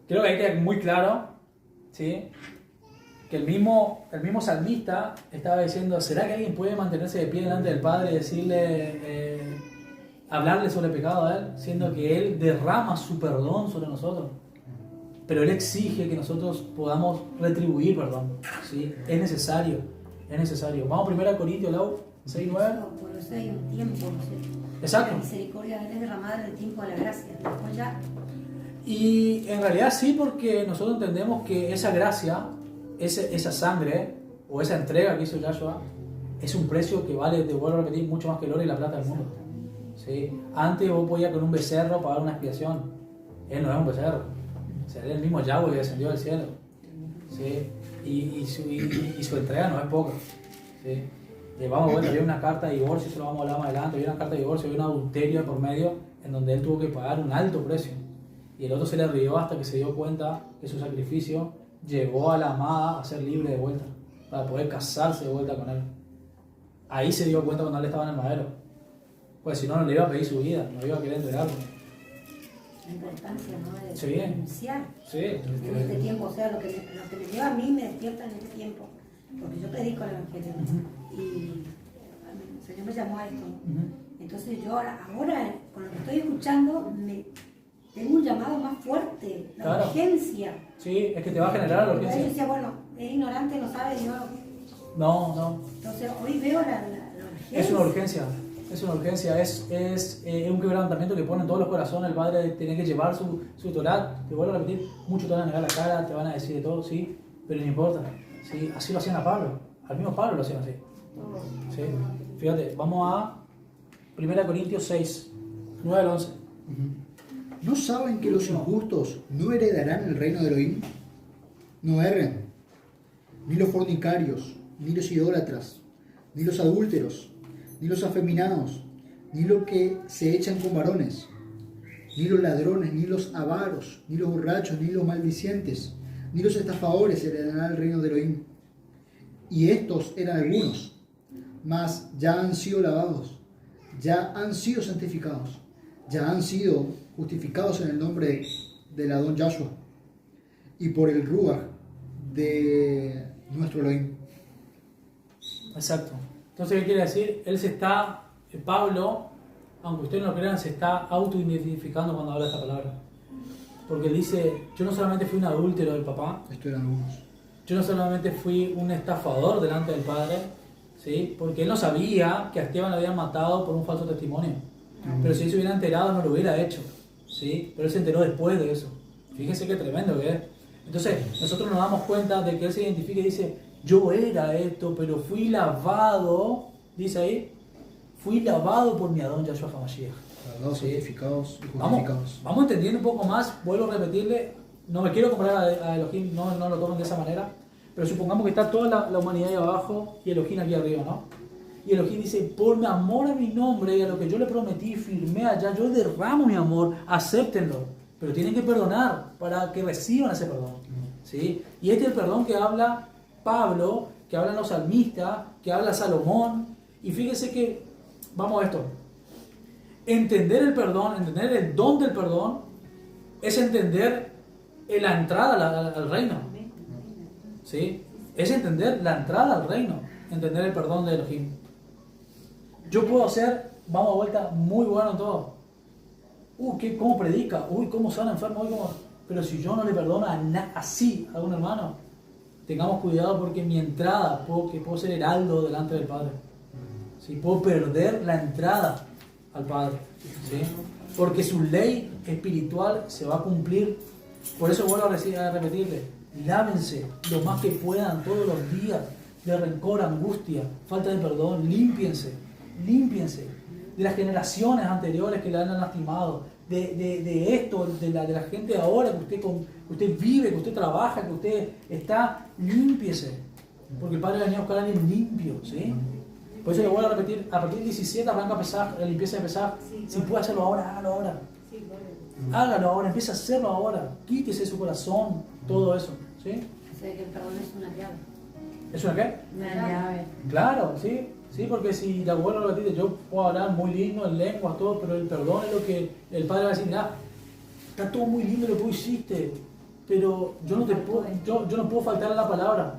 creo que ahí queda muy claro, ¿sí? Que el mismo salmista estaba diciendo, ¿será que alguien puede mantenerse de pie delante del Padre y decirle, hablarle sobre el pecado a Él, siendo que Él derrama su perdón sobre nosotros? Pero Él exige que nosotros podamos retribuir perdón, ¿sí? Es necesario. Vamos primero a Corintios, Lau, 6:9. Por eso hay un tiempo, ¿no es cierto? Exacto. La misericordia de Él es derramada en el tiempo de la gracia. Después ya. Y en realidad sí, porque nosotros entendemos que esa gracia, esa sangre o esa entrega que hizo Yahshua es un precio que vale, te vuelvo a repetir, mucho más que el oro y la plata del mundo, ¿sí? Antes vos podías con un becerro pagar una expiación. Él no es un becerro, o sea, él es el mismo Yahweh que descendió del cielo, ¿sí? Y su entrega no es poca, ¿sí? Vamos a ver, había una carta de divorcio, eso lo vamos a hablar más adelante, había una carta de divorcio, había un adulterio por medio en donde él tuvo que pagar un alto precio. Y el otro se le rió hasta que se dio cuenta que su sacrificio llevó a la amada a ser libre de vuelta, para poder casarse de vuelta con él. Ahí se dio cuenta cuando él estaba en el madero. Pues si no, no le iba a pedir su vida, no iba a querer entregarlo. La importancia, ¿no? De Sí. denunciar. Sí. En este tiempo, o sea, lo que me lleva a mí me despierta en este tiempo, porque yo predico el Evangelio y el Señor me llamó a esto. Entonces yo ahora, con lo que estoy escuchando, tengo un llamado más fuerte, la urgencia. Sí, es que te va a generar la urgencia. Yo decía, bueno, es ignorante, no sabe, yo... No. Entonces hoy veo la urgencia. Es una urgencia. Es una urgencia, es un quebrantamiento que pone en todos los corazones el padre de tener que llevar su Torá. Te vuelvo a repetir, muchos te van a negar la cara, te van a decir de todo, sí, pero no importa. ¿Sí? Así lo hacían a Pablo, al mismo Pablo lo hacían así. ¿Sí? Fíjate, vamos a 1 Corintios 6, 9 al 11. ¿No saben que los injustos no heredarán el reino de Elohim? No erren, ni los fornicarios, ni los idólatras, ni los adúlteros, ni los afeminados, ni los que se echan con varones, ni los ladrones, ni los avaros, ni los borrachos, ni los maldicientes, ni los estafadores heredarán el reino de Elohim. Y estos eran algunos, mas ya han sido lavados, ya han sido santificados, ya han sido justificados en el nombre del Adón Yahshua y por el Ruach de nuestro Elohim. Exacto. Entonces, ¿qué quiere decir? Pablo, aunque ustedes no lo crean, se está autoidentificando cuando habla esta palabra. Porque él dice, yo no solamente fui un adúltero del papá, esto eran algunos. Yo no solamente fui un estafador delante del padre, ¿sí? Porque él no sabía que a Esteban lo habían matado por un falso testimonio. Pero si él se hubiera enterado, no lo hubiera hecho, ¿sí? Pero él se enteró después de eso. Fíjense qué tremendo que es. Entonces, nosotros nos damos cuenta de que él se identifica y dice, yo era esto, pero fui lavado, dice ahí, fui lavado por mi Adón Yahshua HaMashiach. Lavados, santificados y justificados. Vamos entendiendo un poco más, vuelvo a repetirle, no me quiero comparar a Elohim, no lo tomen de esa manera, pero supongamos que está toda la humanidad ahí abajo y Elohim aquí arriba, ¿no? Y Elohim dice, por mi amor a mi nombre y a lo que yo le prometí, firmé allá, yo derramo mi amor, acéptenlo, pero tienen que perdonar para que reciban ese perdón, ¿sí? Y este es el perdón que habla Pablo, que hablan los salmistas, que habla Salomón, y fíjense que, vamos a esto, entender el perdón, entender el don del perdón, es entender la entrada al reino, ¿sí? Es entender la entrada al reino, entender el perdón de Elohim. Yo puedo ser, vamos a vuelta, muy bueno en todo. ¿Cómo predica? ¿Cómo sana enfermo? Pero si yo no le perdono así a un hermano, tengamos cuidado porque mi entrada, puedo ser heraldo delante del Padre. ¿Sí? Puedo perder la entrada al Padre. ¿Sí? Porque su ley espiritual se va a cumplir. Por eso vuelvo a repetirle, lávense lo más que puedan todos los días de rencor, angustia, falta de perdón, límpiense de las generaciones anteriores que le han lastimado, de esto, de la gente ahora que usted vive, que usted trabaja, que usted está, límpiese, porque el Padre venía a buscar a alguien limpio, ¿sí? Por eso le vuelvo a repetir, a partir del 17 arranca a pesar, la limpieza de pesar, si puede hacerlo ahora, hágalo ahora. Hágalo ahora, empiece a hacerlo ahora, quítese de su corazón todo eso, ¿sí? O sea que el perdón es una llave. ¿Es una qué? Una llave. Claro, sí, porque si la vuelvo a repetir, yo puedo hablar muy lindo en lenguas, todo, pero el perdón es lo que el Padre va a decir, mira, está todo muy lindo lo que hiciste, pero yo no puedo faltar a la palabra,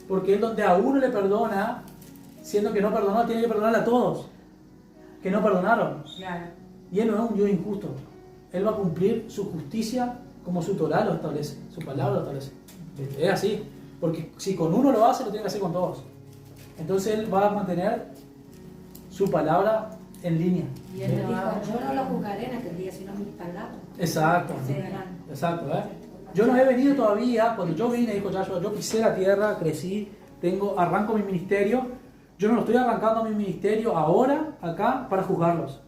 porque es donde a uno le perdona, siendo que no perdonó, tiene que perdonarle a todos, que no perdonaron. Claro. Y él no es un Dios injusto. Él va a cumplir su justicia como su Torah lo establece, su palabra lo establece. Es así, porque si con uno lo hace, lo tiene que hacer con todos. Entonces él va a mantener su palabra en línea. Y él me dijo, yo no lo juzgaré en aquel día, sino mis palabras. Exacto. Yo no he venido todavía, cuando yo vine, dijo Yahshua, yo pisé la tierra, crecí, arranco mi ministerio. Yo no lo estoy arrancando mi ministerio ahora, acá, para juzgarlos.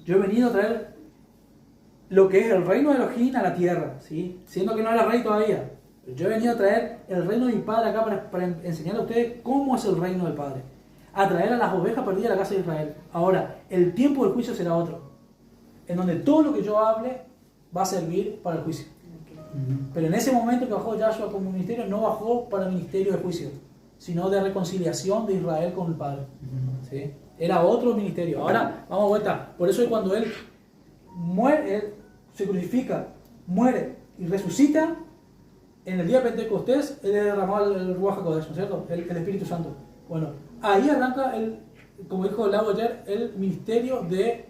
Yo he venido a traer lo que es el reino de Elohim a la tierra, ¿sí? Siendo que no era rey todavía. Yo he venido a traer el reino de mi Padre acá para enseñarle a ustedes cómo es el reino del Padre. A traer a las ovejas perdidas a la casa de Israel. Ahora, el tiempo del juicio será otro. en donde todo lo que yo hable va a servir para el juicio. Pero en ese momento que bajó Yahshua como ministerio, no bajó para el ministerio de juicio, sino de reconciliación de Israel con el Padre. ¿Sí? Era otro ministerio. Ahora, vamos a vuelta. Por eso cuando Él muere, Él se crucifica, muere y resucita, en el día de Pentecostés, Él le derramó el Ruach HaKodesh, ¿no es cierto? El Espíritu Santo. Bueno, ahí arranca, como dijo Lau ayer, el ministerio de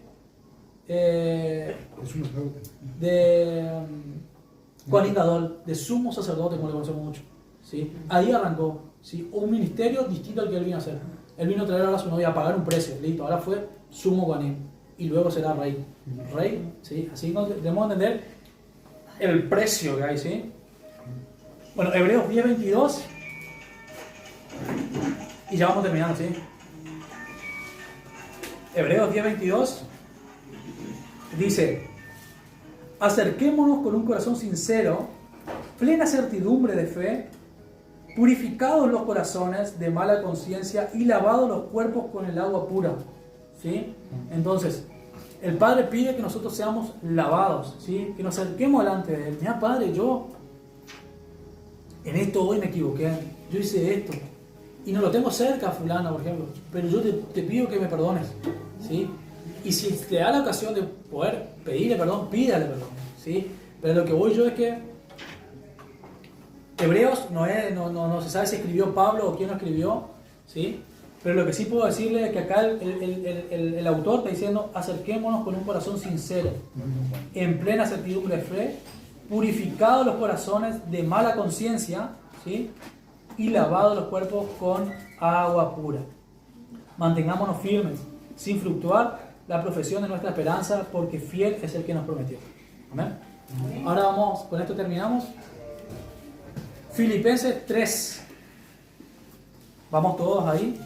Kohanim Gadol, de sumo sacerdote, como le conocemos mucho. ¿Sí? Ahí arrancó, ¿sí? Un ministerio distinto al que Él vino a hacer. Él vino a traer ahora a su novia a pagar un precio, listo, ahora fue sumo Kohanim y luego será rey. Rey, ¿sí? Así debemos entender el precio que hay, ¿sí? Bueno, Hebreos 10:22 y ya vamos terminando, ¿sí? Hebreos 10:22 dice: acerquémonos con un corazón sincero, plena certidumbre de fe, purificados los corazones de mala conciencia y lavados los cuerpos con el agua pura. ¿Sí? Entonces, el Padre pide que nosotros seamos lavados, ¿sí? Que nos acerquemos delante de Él. Mira, Padre, yo en esto hoy me equivoqué, yo hice esto y no lo tengo cerca, fulano, por ejemplo, pero yo te pido que me perdones, ¿sí? Y si te da la ocasión de poder pedirle perdón, pídale perdón, ¿sí? Pero lo que voy yo es que Hebreos no se sabe si escribió Pablo o quién lo escribió, ¿sí? Pero lo que sí puedo decirle es que acá el autor está diciendo: acerquémonos con un corazón sincero, en plena certidumbre de fe, purificados los corazones de mala conciencia, ¿sí? Y lavados los cuerpos con agua pura. Mantengámonos firmes, sin fluctuar la profesión de nuestra esperanza, porque fiel es el que nos prometió. Amén. Ahora vamos, con esto terminamos. Filipenses 3. Vamos todos ahí.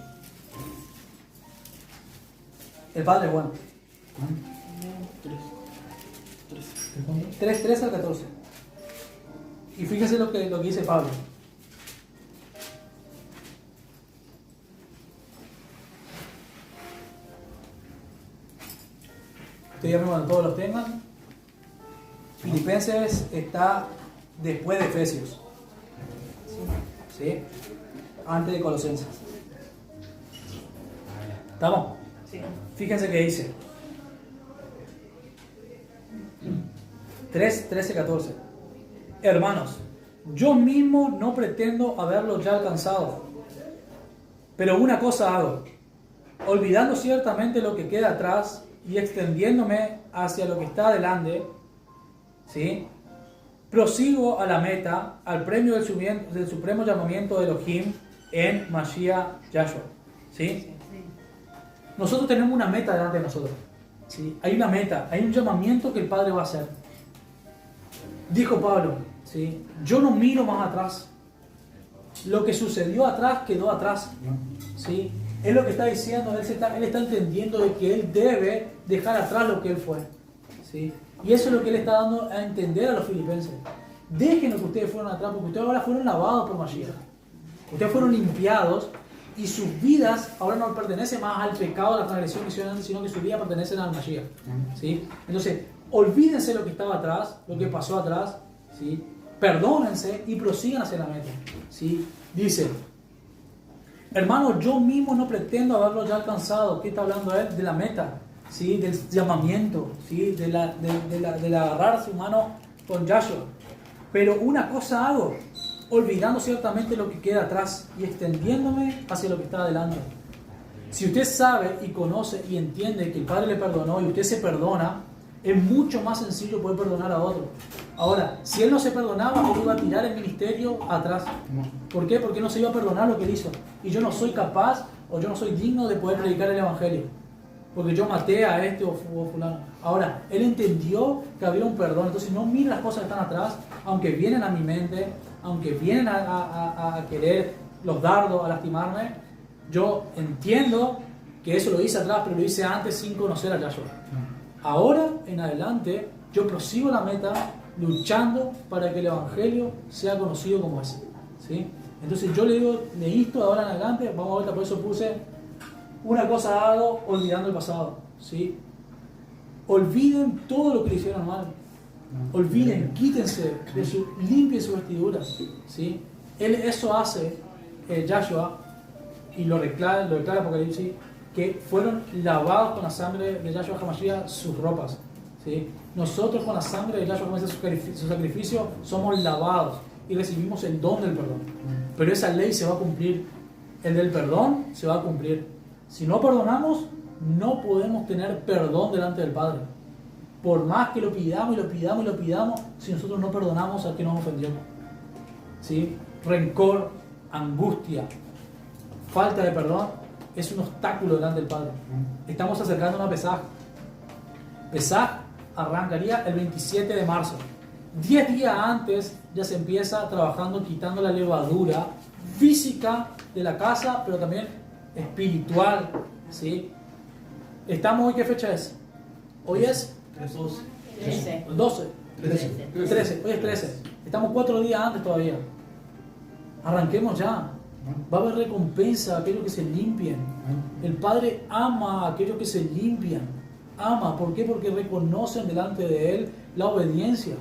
El Padre es bueno. 3 al 14. Y fíjense lo que dice Pablo. Ustedes ya cuando todos los tengan. Filipenses está después de Efesios. ¿Sí? Antes de Colosenses. ¿Estamos? Sí. Fíjense que dice 3:13-14. Hermanos, yo mismo no pretendo haberlo ya alcanzado, pero una cosa hago, olvidando ciertamente lo que queda atrás y extendiéndome hacia lo que está adelante, ¿sí? Prosigo a la meta, al premio del supremo llamamiento de Elohim en Mashiach Yahshua, ¿sí? Nosotros tenemos una meta delante de nosotros, ¿sí? Hay una meta, hay un llamamiento que el Padre va a hacer. Dijo Pablo, ¿sí? Yo no miro más atrás. Lo que sucedió atrás quedó atrás, ¿sí? Es lo que está diciendo, él está entendiendo de que él debe dejar atrás lo que él fue, ¿sí? Y eso es lo que él está dando a entender a los filipenses. Dejen lo que ustedes fueron atrás, porque ustedes ahora fueron lavados por Mashiach. Ustedes fueron limpiados y sus vidas ahora no pertenecen más al pecado, a la transgresión que hicieron antes, sino que sus vidas pertenecen al Mashiach, ¿sí? Entonces, olvídense lo que estaba atrás, lo que pasó atrás, ¿sí? Perdónense y prosigan hacia la meta, ¿sí? Dice: hermano, yo mismo no pretendo haberlo ya alcanzado. ¿Qué está hablando él? De la meta, ¿sí? Del llamamiento, ¿sí? De agarrar su mano con Yahshua. Pero una cosa hago, olvidando ciertamente lo que queda atrás y extendiéndome hacia lo que está adelante. Si usted sabe y conoce y entiende que el Padre le perdonó y usted se perdona, es mucho más sencillo poder perdonar a otro. Ahora, si él no se perdonaba, él iba a tirar el ministerio atrás. ¿Por qué? Porque no se iba a perdonar lo que él hizo. Y yo no soy capaz o yo no soy digno de poder predicar el Evangelio, porque yo maté a este o fulano. Ahora, él entendió que había un perdón. Entonces no mire las cosas que están atrás, aunque vienen a mi mente, aunque vienen a querer los dardos, a lastimarme. Yo entiendo que eso lo hice atrás, pero lo hice antes sin conocer a Yahshua. Ahora en adelante yo prosigo la meta luchando para que el Evangelio sea conocido como es, ¿sí? Entonces yo le digo de esto ahora en adelante, vamos a ver, por eso puse una cosa hago olvidando el pasado, ¿sí? Olviden todo lo que le hicieron mal. Olviden, quítense, limpien sus vestiduras. ¿Sí? Eso hace Yahshua, y lo declara Apocalipsis, que fueron lavados con la sangre de Yahshua HaMashiach sus ropas. ¿Sí? Nosotros con la sangre de Yahshua HaMashiach, su sacrificio, somos lavados y recibimos el don del perdón. Pero esa ley se va a cumplir. El del perdón se va a cumplir. Si no perdonamos, no podemos tener perdón delante del Padre. Por más que lo pidamos y lo pidamos y lo pidamos, si nosotros no perdonamos al que nos ofendió. ¿Sí? Rencor, angustia, falta de perdón es un obstáculo delante del Padre. Estamos acercándonos a Pesaj. Pesaj arrancaría el 27 de marzo. 10 días antes ya se empieza trabajando quitando la levadura física de la casa, pero también espiritual. ¿Sí? ¿Estamos hoy? ¿Qué fecha es? Hoy es 12. 13. Hoy es 13. Estamos 4 días antes todavía. Arranquemos ya. Va a haber recompensa a aquellos que se limpien. El Padre ama a aquellos que se limpian. Ama. ¿Por qué? Porque reconocen delante de Él la obediencia.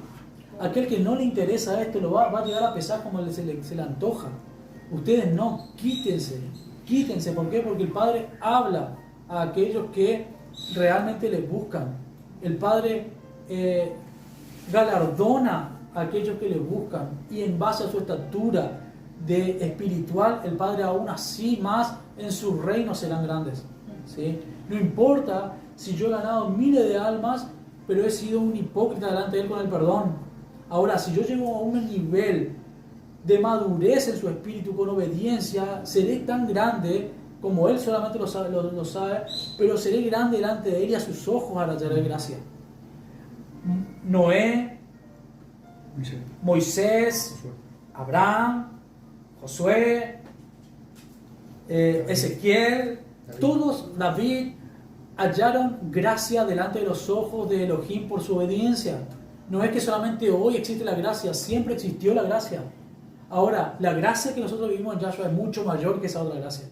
Aquel que no le interesa esto lo va a llegar a pesar como se le antoja. Ustedes no. Quítense. Quítense. ¿Por qué? Porque el Padre habla a aquellos que realmente le buscan. El Padre galardona a aquellos que le buscan. Y en base a su estatura de espiritual, el Padre aún así más en su reino serán grandes. ¿Sí? No importa si yo he ganado miles de almas, pero he sido un hipócrita delante de Él con el perdón. Ahora, si yo llego a un nivel de madurez en su espíritu con obediencia, seré tan grande como Él solamente lo sabe, pero seré grande delante de Él y a sus ojos hallaré gracia. Noé, Moisés, Abraham, Josué, Ezequiel, todos, David, hallaron gracia delante de los ojos de Elohim por su obediencia. No es que solamente hoy existe la gracia, siempre existió la gracia. Ahora, la gracia que nosotros vivimos en Yahshua es mucho mayor que esa otra gracia.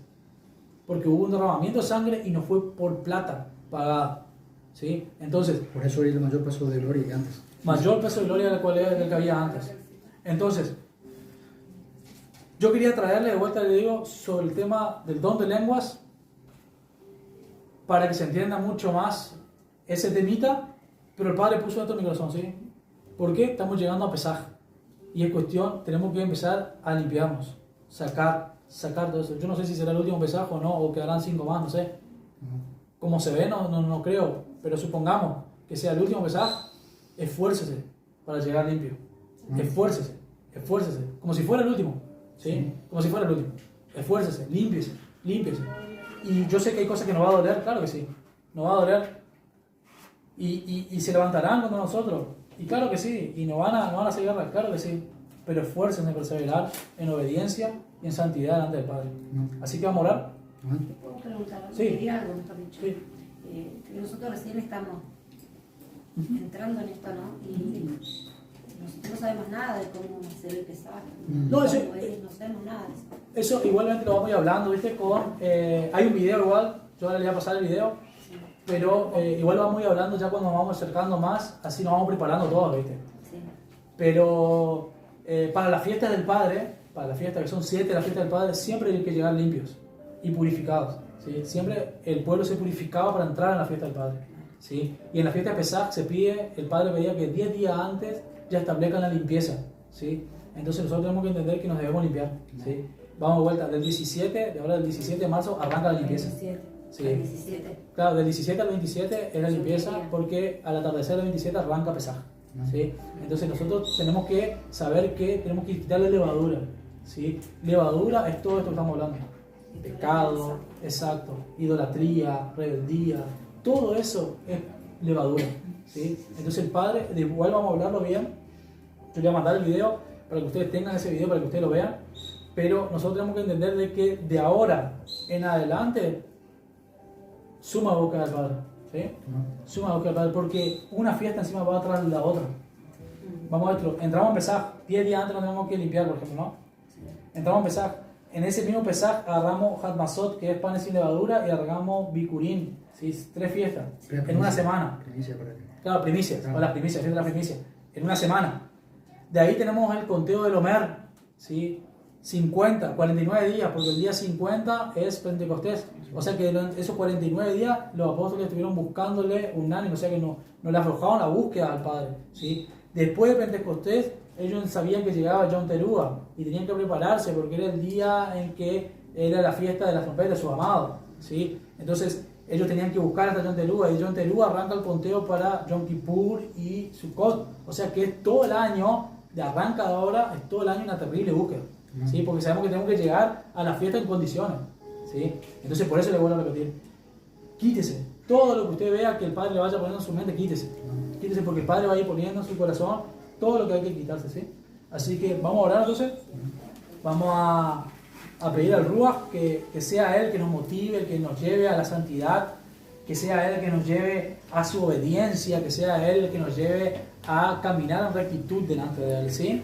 Porque hubo un derramamiento de sangre y no fue por plata pagada. ¿Sí? Entonces, por eso hay el mayor peso de gloria que antes. Mayor peso de gloria del que había antes. Entonces, yo quería traerle de vuelta, le digo, sobre el tema del don de lenguas, para que se entienda mucho más ese temita, pero el Padre puso esto en mi corazón, ¿sí? ¿Por qué? Estamos llegando a Pesaj. Y es cuestión, tenemos que empezar a limpiarnos, sacar todo eso. Yo no sé si será el último Pesaj o no, o quedarán 5 más, no sé. Como se ve, no creo, pero supongamos que sea el último Pesaj, esfuércese para llegar limpio. Esfuércese, como si fuera el último. ¿Sí? Como si fuera el último. Esfuércese, límpiese. Y yo sé que hay cosas que nos va a doler, claro que sí. Nos va a doler. Y se levantarán contra nosotros. Y claro que sí. Y nos van a hacer guerra, claro que sí. Pero esfuércense en perseverar en obediencia y en santidad delante del Padre. Así que vamos a orar. ¿Te puedo preguntar? Sí. Quería algo, mejor dicho. Sí. Que nosotros recién estamos entrando en esto, ¿no? Y nosotros no sabemos nada de cómo hacer el pesaje. No sabemos nada de eso. Eso igualmente lo vamos a ir hablando, ¿viste? Hay un video igual, yo ahora le voy a pasar el video, sí. Pero igual lo vamos a ir hablando ya cuando nos vamos acercando más, así nos vamos preparando todos, ¿viste? Sí. Pero para las fiestas del Padre, para las fiestas que son 7, las fiestas del Padre, siempre hay que llegar limpios y purificados, ¿sí? Siempre el pueblo se purificaba para entrar en la fiesta del Padre, ¿sí? Y en la fiesta de Pesaj el Padre pedía que 10 días antes ya establezcan la limpieza, ¿sí? Entonces nosotros tenemos que entender que nos debemos limpiar, ¿sí? Vamos de vuelta, del 17 de marzo arranca la limpieza. 17. Sí. 17. Claro, del 17 al 27 es la limpieza, porque al atardecer del 27 arranca Pesaj, ¿sí? Entonces nosotros tenemos que saber que tenemos que quitarle levadura, ¿sí? Levadura es todo esto que estamos hablando. Pecado, exacto, idolatría, rebeldía, todo eso es levadura, ¿sí? Entonces el Padre, de igual vamos a hablarlo bien, yo le voy a mandar el video para que ustedes tengan ese video, para que ustedes lo vean, pero nosotros tenemos que entender de que de ahora en adelante suma boca del Padre, ¿sí? Suma boca del Padre, porque una fiesta encima va atrás de la otra. Vamos a esto, entramos a empezar, 10 días antes nos tenemos que limpiar, por ejemplo, ¿no? Entramos a empezar, en ese mismo Pesaj agarramos Hatmasot, que es panes sin levadura, y agarramos Bikurim, ¿sí? 3 fiestas en una semana. Primicia para ti. Claro, primicias, o las primicias, fiesta de las primicias, en una semana. De ahí tenemos el conteo del Omer, ¿sí? 50, 49 días, porque el día 50 es Pentecostés. O sea que esos 49 días los apóstoles estuvieron buscándole unánime, o sea que no le aflojaron la búsqueda al Padre, ¿sí? Después de Pentecostés, ellos sabían que llegaba Yom Teruah y tenían que prepararse porque era el día en que era la fiesta de las trompetas de su amado, ¿sí? Entonces ellos tenían que buscar hasta Yom Teruah, y Yom Teruah arranca el conteo para Yom Kippur y Sukkot. O sea que es todo el año, de arranca de ahora, es todo el año una terrible búsqueda, ¿sí? Porque sabemos que tenemos que llegar a la fiesta en condiciones, ¿sí? Entonces por eso le vuelvo a repetir, quítese todo lo que usted vea que el Padre le vaya poniendo en su mente, quítese porque el Padre va a ir poniendo en su corazón todo lo que hay que quitarse, ¿sí? Así que vamos a orar entonces, vamos a pedir al Ruach que sea Él que nos motive, que nos lleve a la santidad, que sea Él que nos lleve a su obediencia, que sea Él que nos lleve a caminar en rectitud delante de Él, ¿sí?